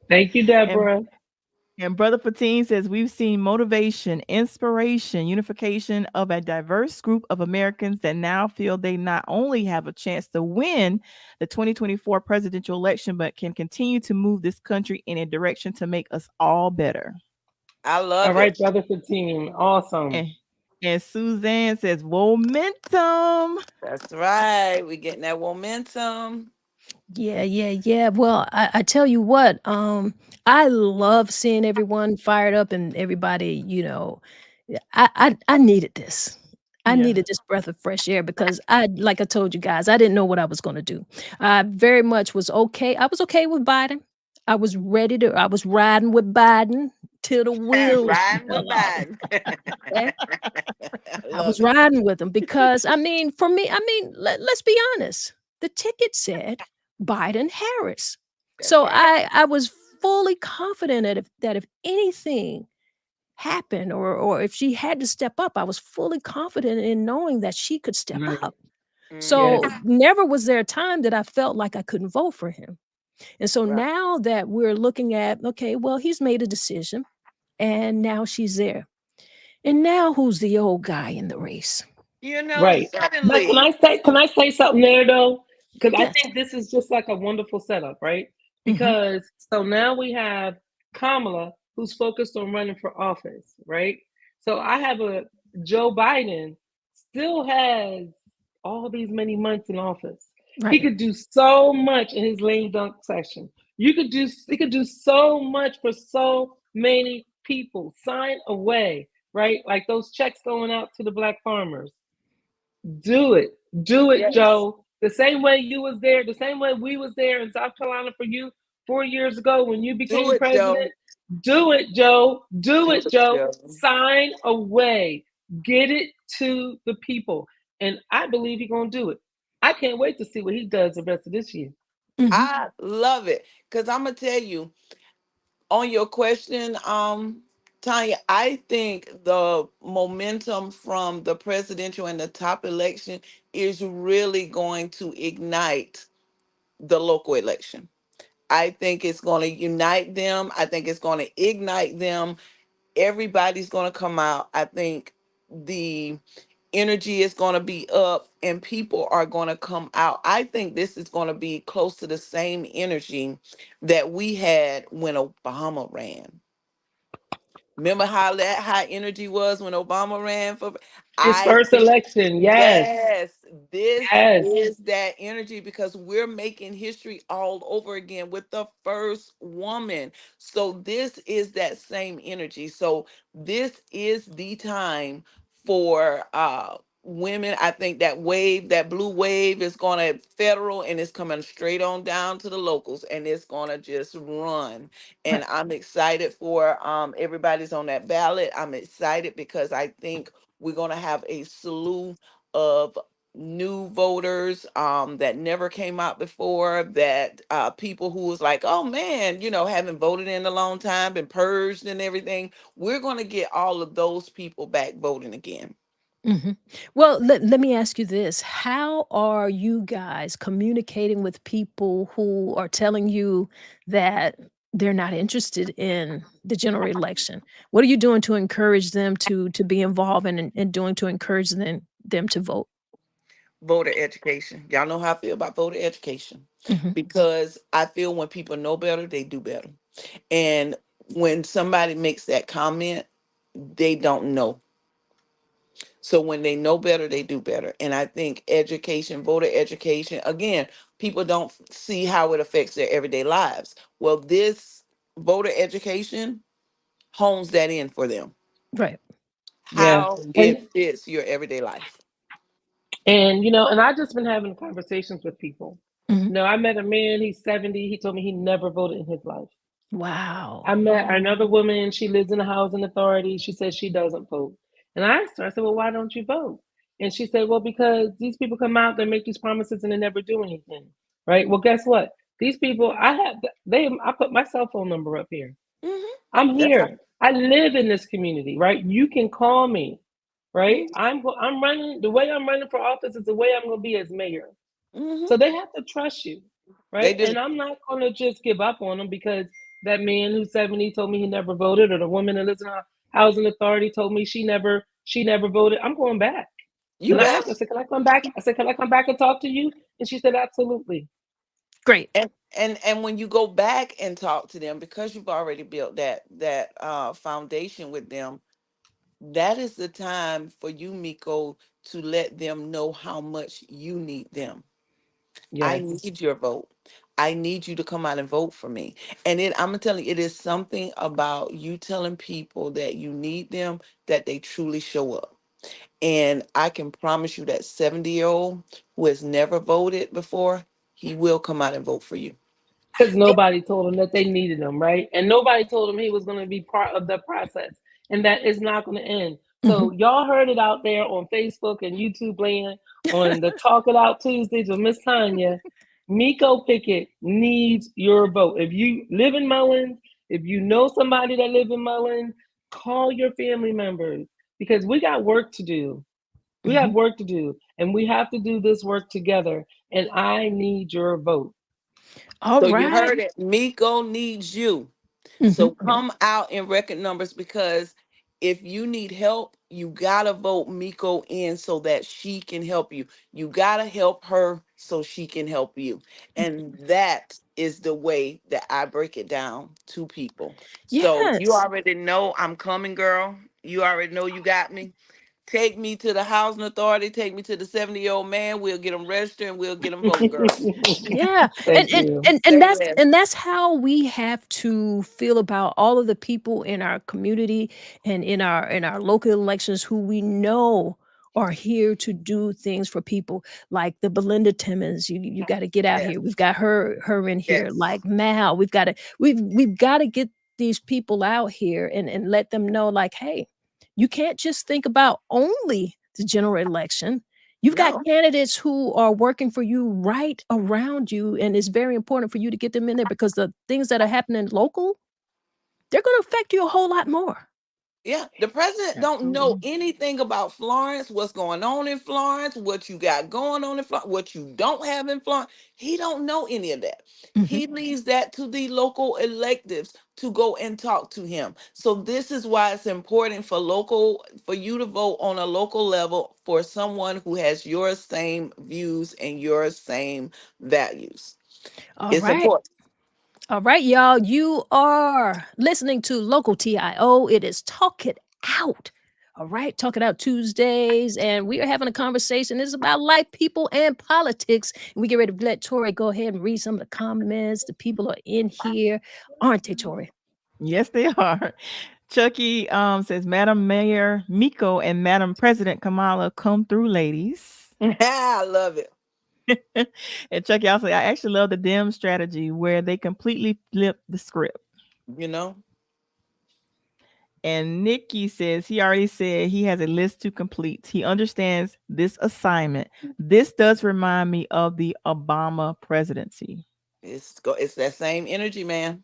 Thank you, And Deborah. And Brother Patine says, we've seen motivation, inspiration, unification of a diverse group of Americans that now feel they not only have a chance to win the 2024 presidential election, but can continue to move this country in a direction to make us all better. I All love right, it. brother 15. Awesome. And Suzanne says, momentum. That's right. We're getting that momentum. Yeah. Well, I tell you what, I love seeing everyone fired up and everybody, I needed this. I Yeah. needed this breath of fresh air because like I told you guys, I didn't know what I was going to do. I very much was okay. I was okay with Biden. I was riding with Biden till the wheels Riding fell with off. Biden. Okay? I I was love it. riding with him because I mean, for me, let's be honest. The ticket said Biden Harris. That's So right. I was fully confident that if anything happened or if she had to step up, I was fully confident in knowing that she could step Right. up. Mm-hmm. So Yes. never was there a time that I felt like I couldn't vote for him. And so Right. now that we're looking at, okay, well, he's made a decision and now she's there. And now who's the old guy in the race? Right. But can Suddenly. I say something there though? Because I Yes. think this is just like a wonderful setup, right? Mhm. Because so now we have Kamala who's focused on running for office, right? So I have a Joe Biden still has all these many months in office. He Right. could do so much in his lame dunk session. He could do so much for so many people. Sign away, right? Like those checks going out to the black farmers. Do it, Yes. Joe. The same way you was there, the same way we was there in South Carolina for you 4 years ago when you Do became it, president. Joe. Do it, Joe. Do Do it, it, Joe. Joe. Sign away. Get it to the people. And I believe he's gonna do it. I can't wait to see what he does the rest of this year. Mhm. I love it. Because I'm gonna tell you, on your question, Tanya, I think the momentum from the presidential and the top election is really going to ignite the local election. I think it's going to unite them. I think it's going to ignite them. Everybody's going to come out. I think the energy is going to be up and people are going to come out. I think this is going to be close to the same energy that we had when Obama ran. Remember how that high energy was when Obama ran for? His I first think election, yes. yes, this Yes. is that energy because we're making history all over again with the first woman. So this is that same energy. So this is the time for women. I think that wave, that blue wave is going to federal and it's coming straight on down to the locals and it's going to just run. And Right. I'm excited for everybody's on that ballot. I'm excited because I think we're going to have a slew of new voters that never came out before, that people who was like, oh man, haven't voted in a long time, been purged and everything. We're going to get all of those people back voting again. Mhm. Well, let me ask you this. How are you guys communicating with people who are telling you that they're not interested in the general election? What are you doing to encourage them to be involved and doing to encourage them to vote? Voter education. Y'all know how I feel about voter education Mhm. because I feel when people know better, they do better. And when somebody makes that comment, they don't know. So when they know better, they do better. And I think education, voter education, again, people don't see how it affects their everyday lives. Well, this voter education hones that in for them, Right. Yeah. how And it fits your everyday life. and I just been having conversations with people. Mhm. I met a man, he's 70, he told me he never voted in his life. Wow. I met another woman. She lives in a housing authority. She says she doesn't vote. And I asked her, I said, well, why don't you vote? And she said, well, because these people come out, they make these promises and they never do anything. Right. Well, guess what? These people, I put my cell phone number up here. Hmm. I'm That's right. here. I live in this community, right? You can call me, right? Hmm. I'm running, the way I'm running for office is the way I'm going to be as mayor. Hmm. So they have to trust you, They right? do. And I'm not going to just give up on them because That man who's 70 told me he never voted, or the woman that lives in a housing authority told me she never voted. I'm going back. You And I asked better. her, I said, can I come back? I said, can I come back and talk to you? And she said, absolutely. Great. And when you go back and talk to them, because you've already built that foundation with them, that is the time for you, Miko, to let them know how much you need them. I Yes. need your vote. I need you to come out and vote for me. And I'm telling you, it is something about you telling people that you need them, that they truly show up. And I can promise you that 70-year-old who has never voted before, he will come out and vote for you. Because nobody told him that they needed him, right? And nobody told him he was going to be part of the process and that it's not going to end. So Mhm. y'all heard it out there on Facebook and YouTube land on the Talk It Out Tuesdays with Miss Tanya. Miko Pickett needs your vote. If you live in Mullins, if you know somebody that live in Mullins, call your family members because we got work to do. We have Mhm. work to do, and we have to do this work together. And I need your vote. All So you right. heard it. Miko needs you. So Mhm. come out in record numbers, because if you need help, you gotta vote Miko in so that she can help you. You gotta help her so she can help you. And that is the way that I break it down to people. So you Yes. already know I'm coming, girl. You already know you got me. Take me to the housing authority. Take me to the 70-year-old man. We'll get them registered and we'll get them voting, girl. Yeah. And Thank and you. and and Say that's less. and that's how we have to feel about all of the people in our community and in our local elections who we know are here to do things for people, like the Belinda Timmons. You got to get out Yes. here. We've got her in here, Yes. like Mal. We've got to get these people out here and let them know, like, hey, you can't just think about only the general election. You've got No. candidates who are working for you right around you, and it's very important for you to get them in there because the things that are happening local, they're gonna affect you a whole lot more. Yeah, the president don't know Absolutely. anything about Florence, what's going on in Florence, what you got going on in Florence, what you don't have in Florence. He don't know any of that. Mhm. He leaves that to the local electives to go and talk to him. So this is why it's important for you to vote on a local level for someone who has your same views and your same values. All It's right. important. All right, y'all. You are listening to Local TIO. It is Talk It Out. All right, Talk It Out Tuesdays, and we are having a conversation. It's about life, people, and politics. And we get ready to let Tori go ahead and read some of the comments. The people are in here, aren't they, Tori? Yes, they are. Chucky says, Madam Mayor Miko and Madam President Kamala, come through, ladies. I love it. And Chucky also, I actually love the Dem strategy where they completely flip the script. You know? And Nikki says he already said he has a list to complete. He understands this assignment. This does remind me of the Obama presidency. It's that same energy, man.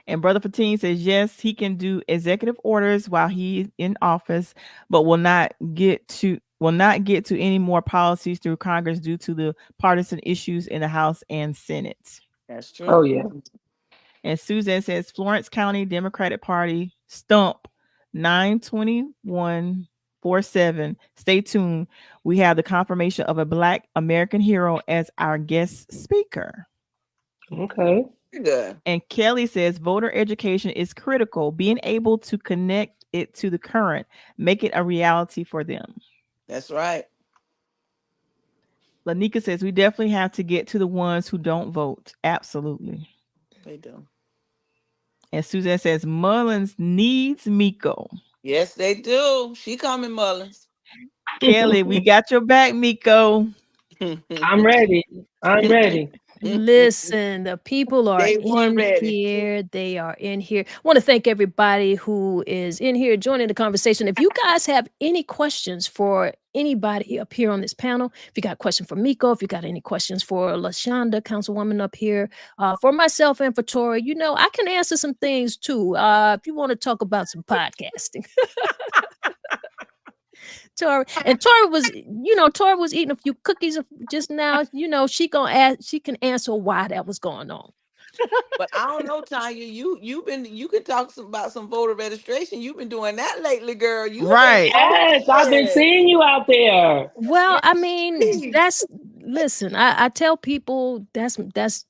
And Brother Fatine says, yes, he can do executive orders while he's in office, but will not get to any more policies through Congress due to the partisan issues in the House and Senate. That's Oh, true. yeah. And Suzanne says, Florence County Democratic Party stump 92147. Stay tuned. We have the confirmation of a Black American hero as our guest speaker. Okay. Good. And Kelly says voter education is critical. Being able to connect it to the current, make it a reality for them. That's right. Lanika says we definitely have to get to the ones who don't vote. Absolutely. They do. And Suzanne says Mullins needs Miko. Yes, they do. She coming, Mullins. Kelly, we got your back, Miko. I'm ready. I'm ready. Listen, the people are Day one in ready. here. They are in here. I want to thank everybody who is in here joining the conversation. If you guys have any questions for anybody up here on this panel, if you got a question for Miko, if you got any questions for LaShonda, Councilwoman up here, for myself and for Tori, I can answer some things too. If you want to talk about some podcasting. Tori was eating a few cookies just now. She can answer why that was going on. But I don't know, Tanya. You can talk about some voter registration. You've been doing that lately, girl. You've been Right. on Yes, I've been it. seeing you out there. Well, I mean, Indeed. listen, I tell people that's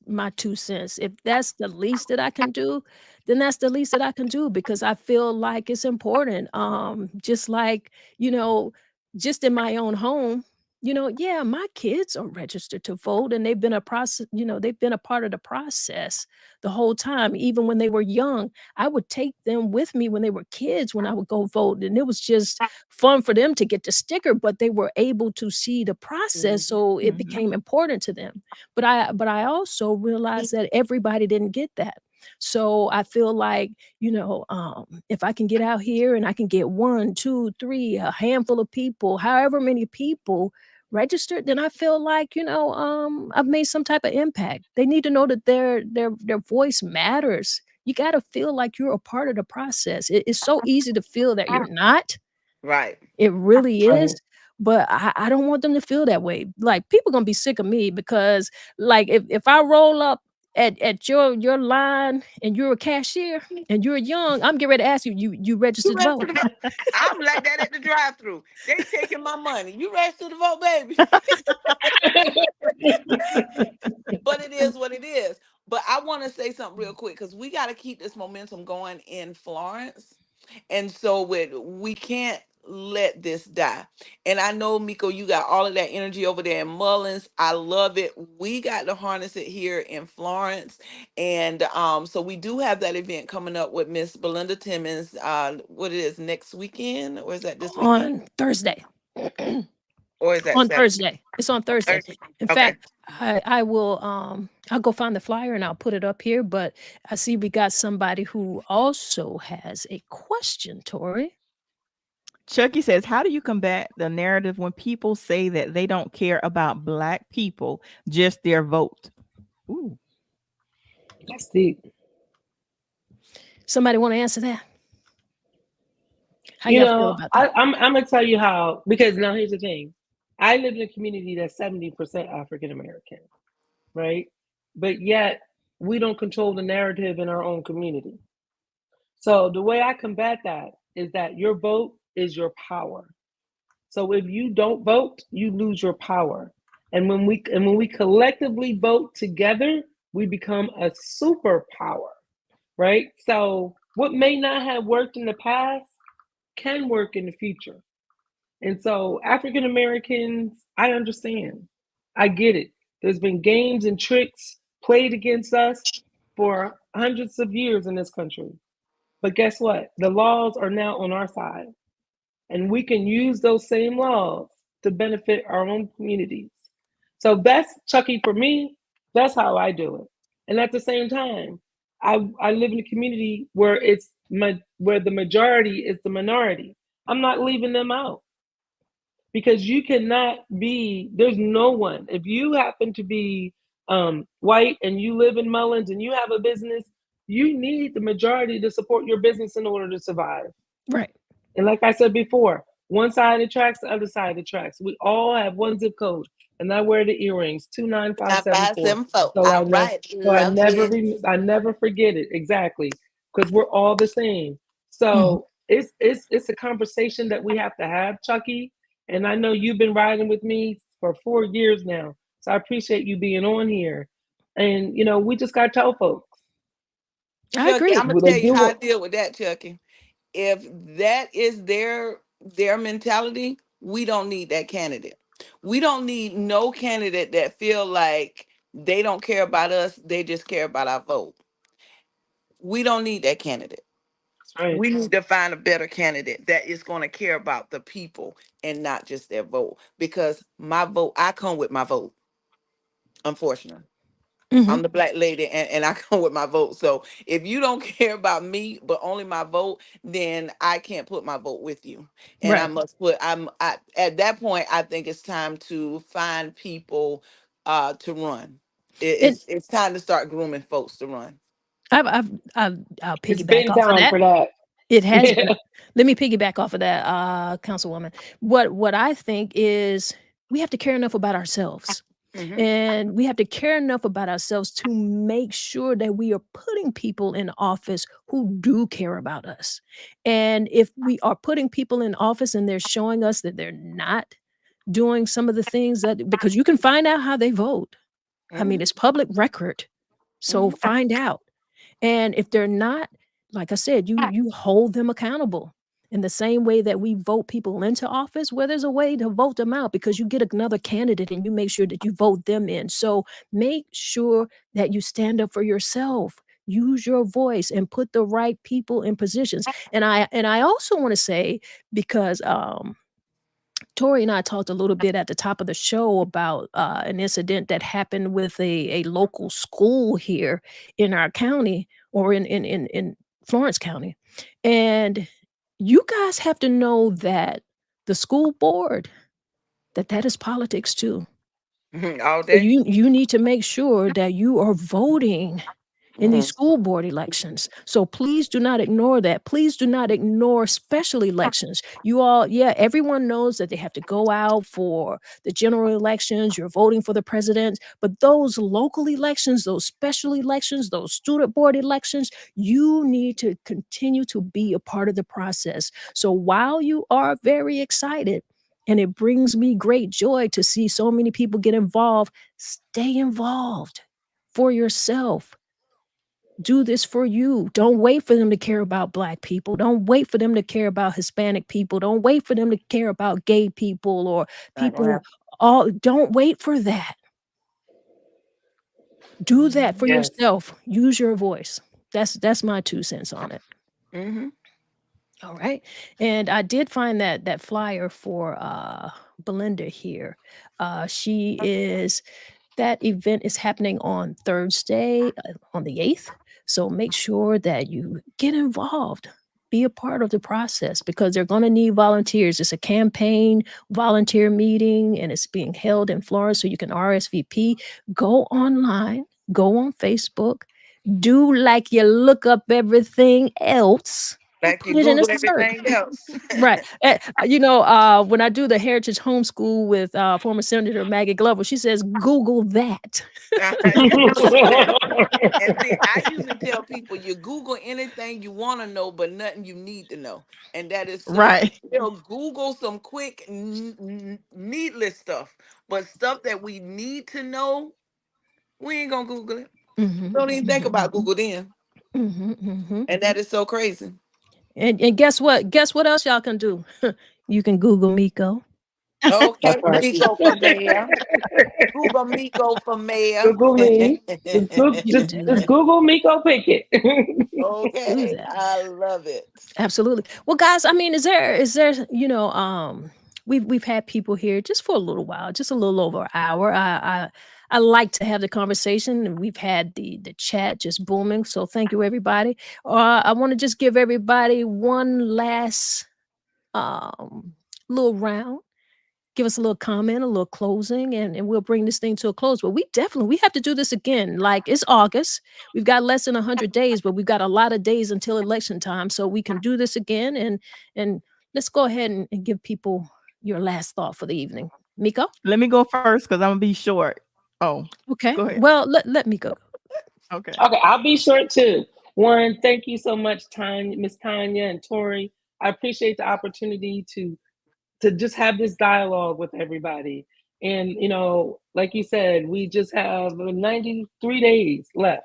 my 2 cents. If that's the least that I can do, then that's the least that I can do because I feel like it's important. Just like, you know, just in my own home, yeah, my kids are registered to vote and they've been a process, they've been a part of the process the whole time. Even when they were young, I would take them with me when they were kids when I would go vote. And it was just fun for them to get the sticker, but they were able to see the process, Mhm. so it Mhm. became important to them. But I also realized that everybody didn't get that. So I feel like, if I can get out here and I can get one, two, three, a handful of people, however many people registered, then I feel like, I've made some type of impact. They need to know that their voice matters. You got to feel like you're a part of the process. It's so easy to feel that you're not. Right. It really Right. is, but I don't want them to feel that way. Like, people gonna be sick of me because, like, if I roll up at your line and you're a cashier and you're young, I'm getting ready to ask you, you You registered to ready vote? to vote? I'm like that at the drive-through. They taking my money. You ready to vote, baby? But it is what it is. But I want to say something real quick because we got to keep this momentum going in Florence. And so we can't let this die. And I know, Miko, you got all of that energy over there in Mullins. I love it. We got to harness it here in Florence. And so we do have that event coming up with Miss Belinda Timmons. What it is next weekend, or is that this weekend? On Thursday. Or is that On Saturday? Thursday. It's on Thursday. Thursday. In Okay. fact, I will, I'll go find the flyer and I'll put it up here, but I see we got somebody who also has a question, Tori. Chucky says, how do you combat the narrative when people say that they don't care about Black people, just their vote? Ooh. That's deep. Somebody wanna answer that? How You y'all feel know, about that? I'm gonna tell you how, because now here's the thing. I live in a community that's 70% African American, right? But yet we don't control the narrative in our own community. So the way I combat that is that your vote is your power. So if you don't vote, you lose your power. And when we collectively vote together, we become a superpower, right? So what may not have worked in the past can work in the future. And so African Americans, I understand. I get it. There's been games and tricks played against us for hundreds of years in this country. But guess what? The laws are now on our side. And we can use those same laws to benefit our own communities. So that's, Chucky, for me, that's how I do it. And at the same time, I live in a community where where the majority is the minority. I'm not leaving them out, because you cannot be, there's no one, if you happen to be white and you live in Mullins and you have a business, you need the majority to support your business in order to survive. Right. And like I said before, one side attracts, the other side attracts. We all have one zip code, and I wear the earrings 29574. 9574. So All right. Love it. I never forget it, exactly, because we're all the same. Mhm. So it's a conversation that we have to have, Chucky. And I know you've been riding with me for 4 years now, so I appreciate you being on here. And we just gotta tell folks, I Chucky, agree. I'm gonna will they tell you do how I it? deal with that, Chucky. If that is their mentality, we don't need that candidate. We don't need no candidate that feel like they don't care about us, they just care about our vote. We don't need that candidate. That's right. We need to find a better candidate that is going to care about the people and not just their vote. Because my vote, I come with my vote, unfortunately. Mhm. I'm the Black lady, and I come with my vote. So if you don't care about me, but only my vote, then I can't put my vote with you. And I Right. must put, at that point, I think it's time to find people to run. And It's time to start grooming folks to run. I'll It's piggyback been off of time that. for that. It has been. Yeah. Let me piggyback off of that, Councilwoman. What I think is we have to care enough about ourselves. And we have to care enough about ourselves to make sure that we are putting people in office who do care about us. And if we are putting people in office and they're showing us that they're not doing some of the things that, because you can find out how they vote. I mean, it's public record. So find out. And if they're not, like I said, you hold them accountable in the same way that we vote people into office, where there's a way to vote them out because you get another candidate and you make sure that you vote them in. So make sure that you stand up for yourself. Use your voice and put the right people in positions. And I also want to say, because Tori and I talked a little bit at the top of the show about an incident that happened with a local school here in our county, or in Florence County. And you guys have to know that the school board, that is politics too. All So day. you need to make sure that you are voting in these school board elections. So please do not ignore that. Please do not ignore special elections. You all, yeah, everyone knows that they have to go out for the general elections. You're voting for the president, but those local elections, those special elections, those student board elections, you need to continue to be a part of the process. So while you are very excited, and it brings me great joy to see so many people get involved, stay involved for yourself. Do this for you. Don't wait for them to care about Black people. Don't wait for them to care about Hispanic people. Don't wait for them to care about gay people or Not gonna people. happen. Don't wait for that. Do that for Yes. yourself. Use your voice. That's my 2 cents on it. All right. And I did find that flyer for Belinda here. She is That event is happening on Thursday, on the 8th. So make sure that you get involved. Be a part of the process because they're going to need volunteers. It's a campaign volunteer meeting and it's being held in Florida. So you can RSVP. Go online, go on Facebook, do like you look up everything else and Like you put it in a Google search. everything else. Right. When I do the Heritage Homeschool with former Senator Maggie Glover, she says, Google that. You Google that. And see, I usually tell people you Google anything you want to know, but nothing you need to know. And that is so true. Right. They'll Google some quick, needless stuff, but stuff that we need to know, we ain't gonna Google it. Don't even think about Google then. And that is so crazy. And guess what? Guess what else y'all can do? You can Google Miko. Okay, That part. Miko for mayor. Google Miko for mayor. Google me. You can do Just that. Google Miko Pickett. Do Okay, that. I love it. Absolutely. Well, guys, I mean, is there, we've had people here just for a little while, just a little over an hour. I like to have the conversation, and we've had the chat just booming. So thank you, everybody. I want to just give everybody one last little round. Give us a little comment, a little closing, and we'll bring this thing to a close. But we have to do this again. Like, it's August. We've got less than 100 days, but we've got a lot of days until election time. So we can do this again. And let's go ahead and give people your last thought for the evening. Miko? Let me go first because I'm gonna be short. Oh, Okay. go ahead. Well, let me go. Okay. Okay, I'll be short too. One, thank you so much, Miss Tanya and Tori. I appreciate the opportunity to just have this dialogue with everybody. And like you said, we just have 93 days left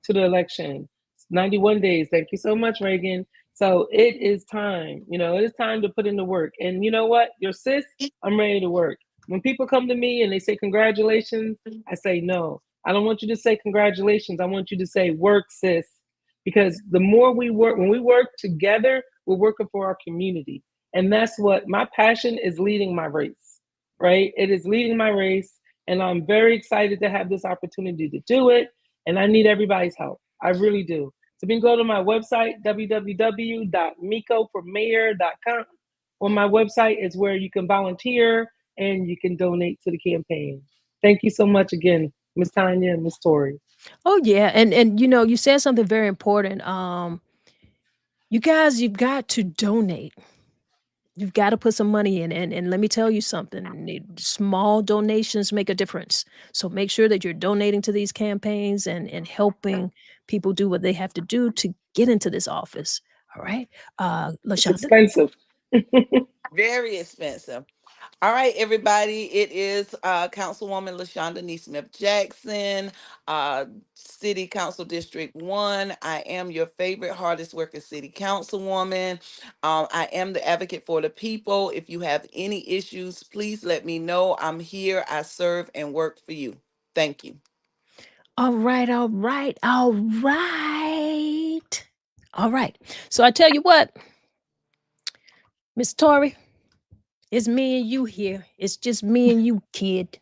to the election. 91 days. Thank you so much, Reagan. So it is time. It is time to put in the work. And you know what? Your sis, I'm ready to work. When people come to me and they say congratulations, I say no. I don't want you to say congratulations. I want you to say work, sis. Because the more we work, when we work together, we're working for our community. And that's what my passion is, leading my race, right? It is leading my race. And I'm very excited to have this opportunity to do it. And I need everybody's help. I really do. So you can go to my website, www.mikoformayor.com. On my website is where you can volunteer and you can donate to the campaign. Thank you so much again, Miss Tanya and Miss Tori. Oh yeah. And you said something very important. You guys, you've got to donate. You've got to put some money in. And let me tell you something, small donations make a difference. So make sure that you're donating to these campaigns and helping people do what they have to do to get into this office. All right. It's LaShonda? expensive. Very expensive. All right, everybody. It is Councilwoman LaShonda Neesmith Jackson, City Council District 1. I am your favorite, hardest working city councilwoman. I am the advocate for the people. If you have any issues, please let me know. I'm here. I serve and work for you. Thank you. All right, all right, all right. All right. So I tell you what, Miss Tori, it's me and you here. It's just me and you, kid.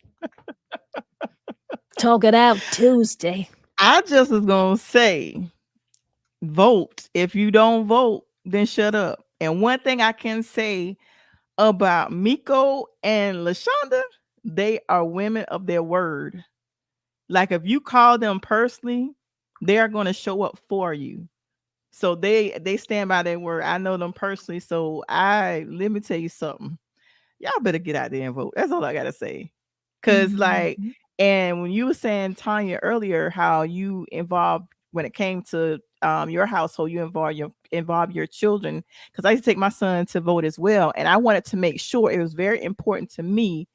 Talk it out Tuesday. I just was gonna say, vote. If you don't vote, then shut up. And one thing I can say about Miko and LaShonda, they are women of their word. Like if you call them personally, they are going to show up for you. So they stand by their word. I know them personally, so let me tell you something. Y'all better get out there and vote. That's all I gotta say. Cause like, Mhm. and when you were saying, Tanya, earlier, how you involved when it came to your household, you involve your children. Because I used to take my son to vote as well, and I wanted to make sure it was very important to me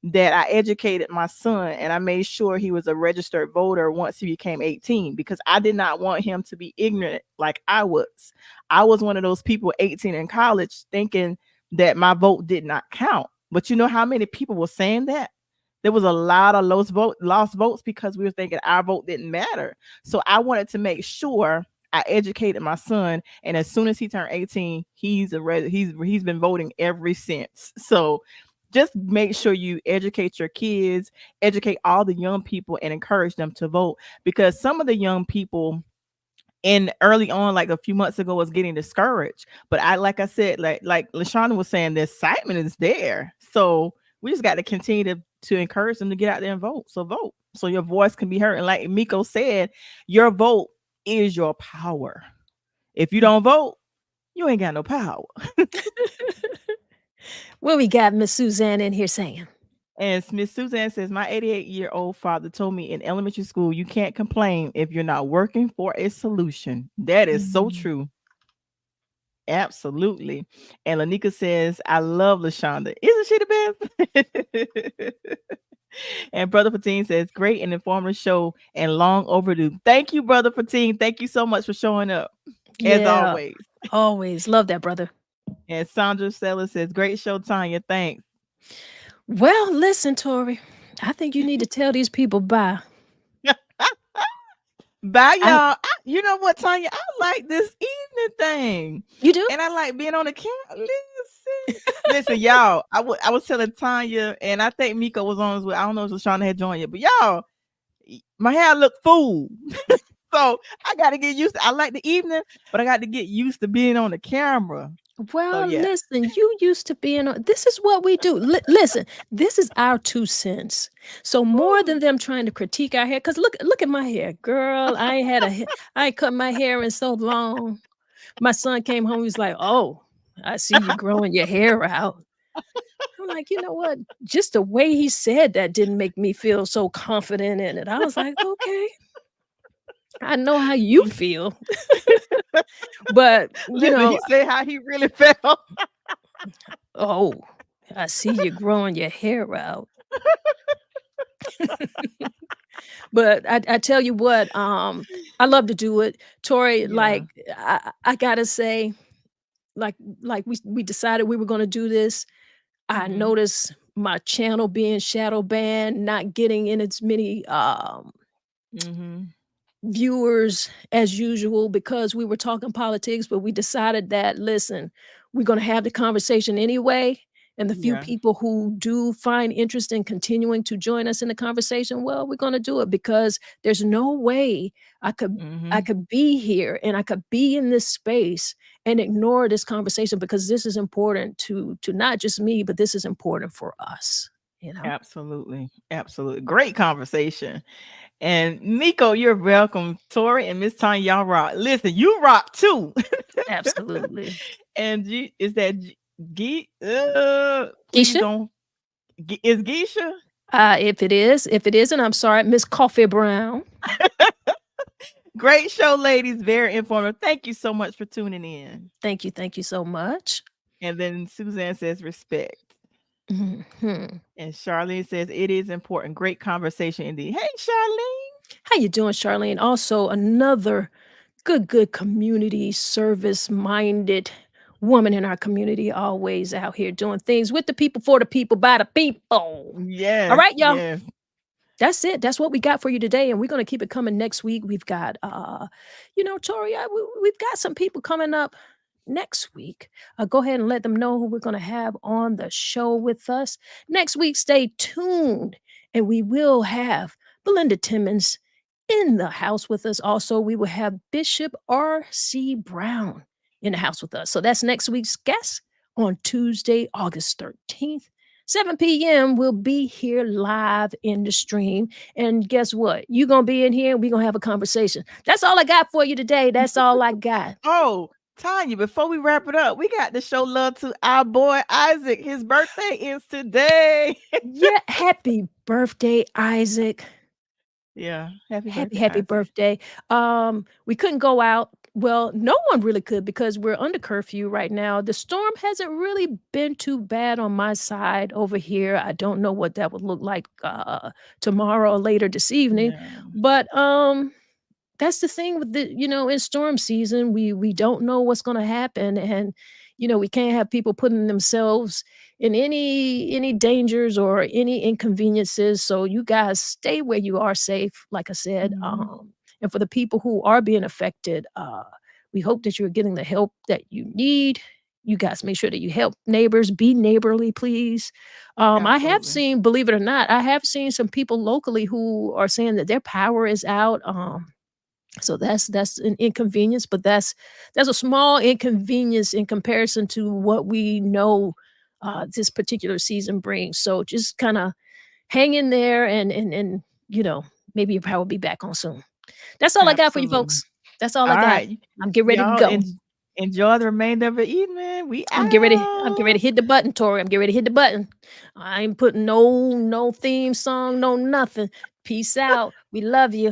that I educated my son and I made sure he was a registered voter once he became 18, because I did not want him to be ignorant like I was. I was one of those people 18 in college thinking that my vote did not count. But you know how many people were saying that? There was a lot of lost votes because we were thinking our vote didn't matter. So I wanted to make sure I educated my son, and as soon as he turned 18, he's been voting ever since. So just make sure you educate your kids, educate all the young people, and encourage them to vote, because some of the young people in early on, like a few months ago, was getting discouraged. But like I said, like LaShonda was saying, the excitement is there. So we just got to continue to encourage them to get out there and vote. So vote so your voice can be heard. And like Miko said, your vote is your power. If you don't vote, you ain't got no power. What we got Miss Suzanne in here saying? And Miss Suzanne says, my 88-year-old father told me in elementary school, you can't complain if you're not working for a solution. That is so Mhm. true. Absolutely. And Lanika says, I love LaShonda. Isn't she the best? And Brother Fatine says, great and informative show and long overdue. Thank you, Brother Fatine. Thank you so much for showing up, as Yeah, always. always love that, brother. And Sandra Stella says, great show, Tanya. Thanks. Well, listen, Tori, I think you need to tell these people bye. Bye, I y'all. You know what, Tanya? I like this evening thing. You do? And I like being on the camera. Listen, y'all. I was telling Tanya, and I think Miko was on as well. I don't know if Shauna had joined yet, but y'all, my hair look full. So I got to get used to. I like the evening, but I got to get used to being on the camera. So Well, yeah. listen, you used to being on. This is what we do. Listen, this is our 2 cents. So more than them trying to critique our hair, because look at my hair, girl. I ain't cut my hair in so long. My son came home. He was like, "Oh, I see you growing your hair out." I'm like, you know what? Just the way he said that didn't make me feel so confident in it. I was like, okay, I know how you feel, but Listen, he said how he really felt. oh, I see you growing your hair out. But I tell you what, I love to do it. Tori, Yeah. like I gotta say, like we decided we were gonna do this. I Mm-hmm. noticed my channel being shadow banned, not getting in as many Mm-hmm. viewers as usual because we were talking politics, but we decided that, listen, we're going to have the conversation anyway. And the few Yeah. people who do find interest in continuing to join us in the conversation, well, we're going to do it because there's no way I could Mm-hmm. I could be here and I could be in this space and ignore this conversation because this is important to not just me, but this is important for us, you know. Absolutely. Absolutely. Great conversation. And Nico, you're welcome. Tori and Miss Tanya, y'all rock. Listen, you rock too. Absolutely. And is that Please Keisha? don't. Is Geisha? If it isn't, I'm sorry, Miss Coffee Brown. Great show, ladies. Very informative. Thank you so much for tuning in. Thank you so much. And then Suzanne says respect. Mhm. And Charlene says it is important. Great conversation indeed. Hey, Charlene. How you doing, Charlene? Also, another good community service-minded woman in our community, always out here doing things with the people, for the people, by the people. All Yes. right, y'all. Yes. That's it. That's what we got for you today, and we're gonna keep it coming next week. We've got, Tori, we've got some people coming up next week. Go ahead and let them know who we're gonna have on the show with us next week. Stay tuned, and we will have Belinda Timmons in the house with us. Also, we will have Bishop R.C. Brown in the house with us. So that's next week's guest on Tuesday, August 13th. 7 p.m. We'll be here live in the stream. And guess what? You're going to be in here and we're going to have a conversation. That's all I got for you today. That's all I got. Oh, Tanya, before we wrap it up, we got to show love to our boy Isaac. His birthday is today. Yeah. Happy birthday, Isaac. Yeah. Happy Happy birthday. We couldn't go out. Well, no one really could because we're under curfew right now. The storm hasn't really been too bad on my side over here. I don't know what that would look like tomorrow or later this evening. Yeah. But that's the thing with the, in storm season, we don't know what's going to happen, and we can't have people putting themselves in any dangers or any inconveniences. So you guys stay where you are safe, like I said. And for the people who are being affected, we hope that you're getting the help that you need. You guys make sure that you help neighbors. Be neighborly, please. I have Absolutely. seen, believe it or not, I have seen some people locally who are saying that their power is out. So that's an inconvenience, but that's a small inconvenience in comparison to what we know this particular season brings. So just kind of hang in there, and maybe your power will be back on soon. That's all I got for you, Absolutely. folks. That's all I All got. right. I'm getting ready to Y'all go. enjoy the remainder of the evening. We I'm out. getting ready to hit the button, Tori. I'm getting ready to hit the button. I ain't putting no theme song, no nothing. Peace out. We love you.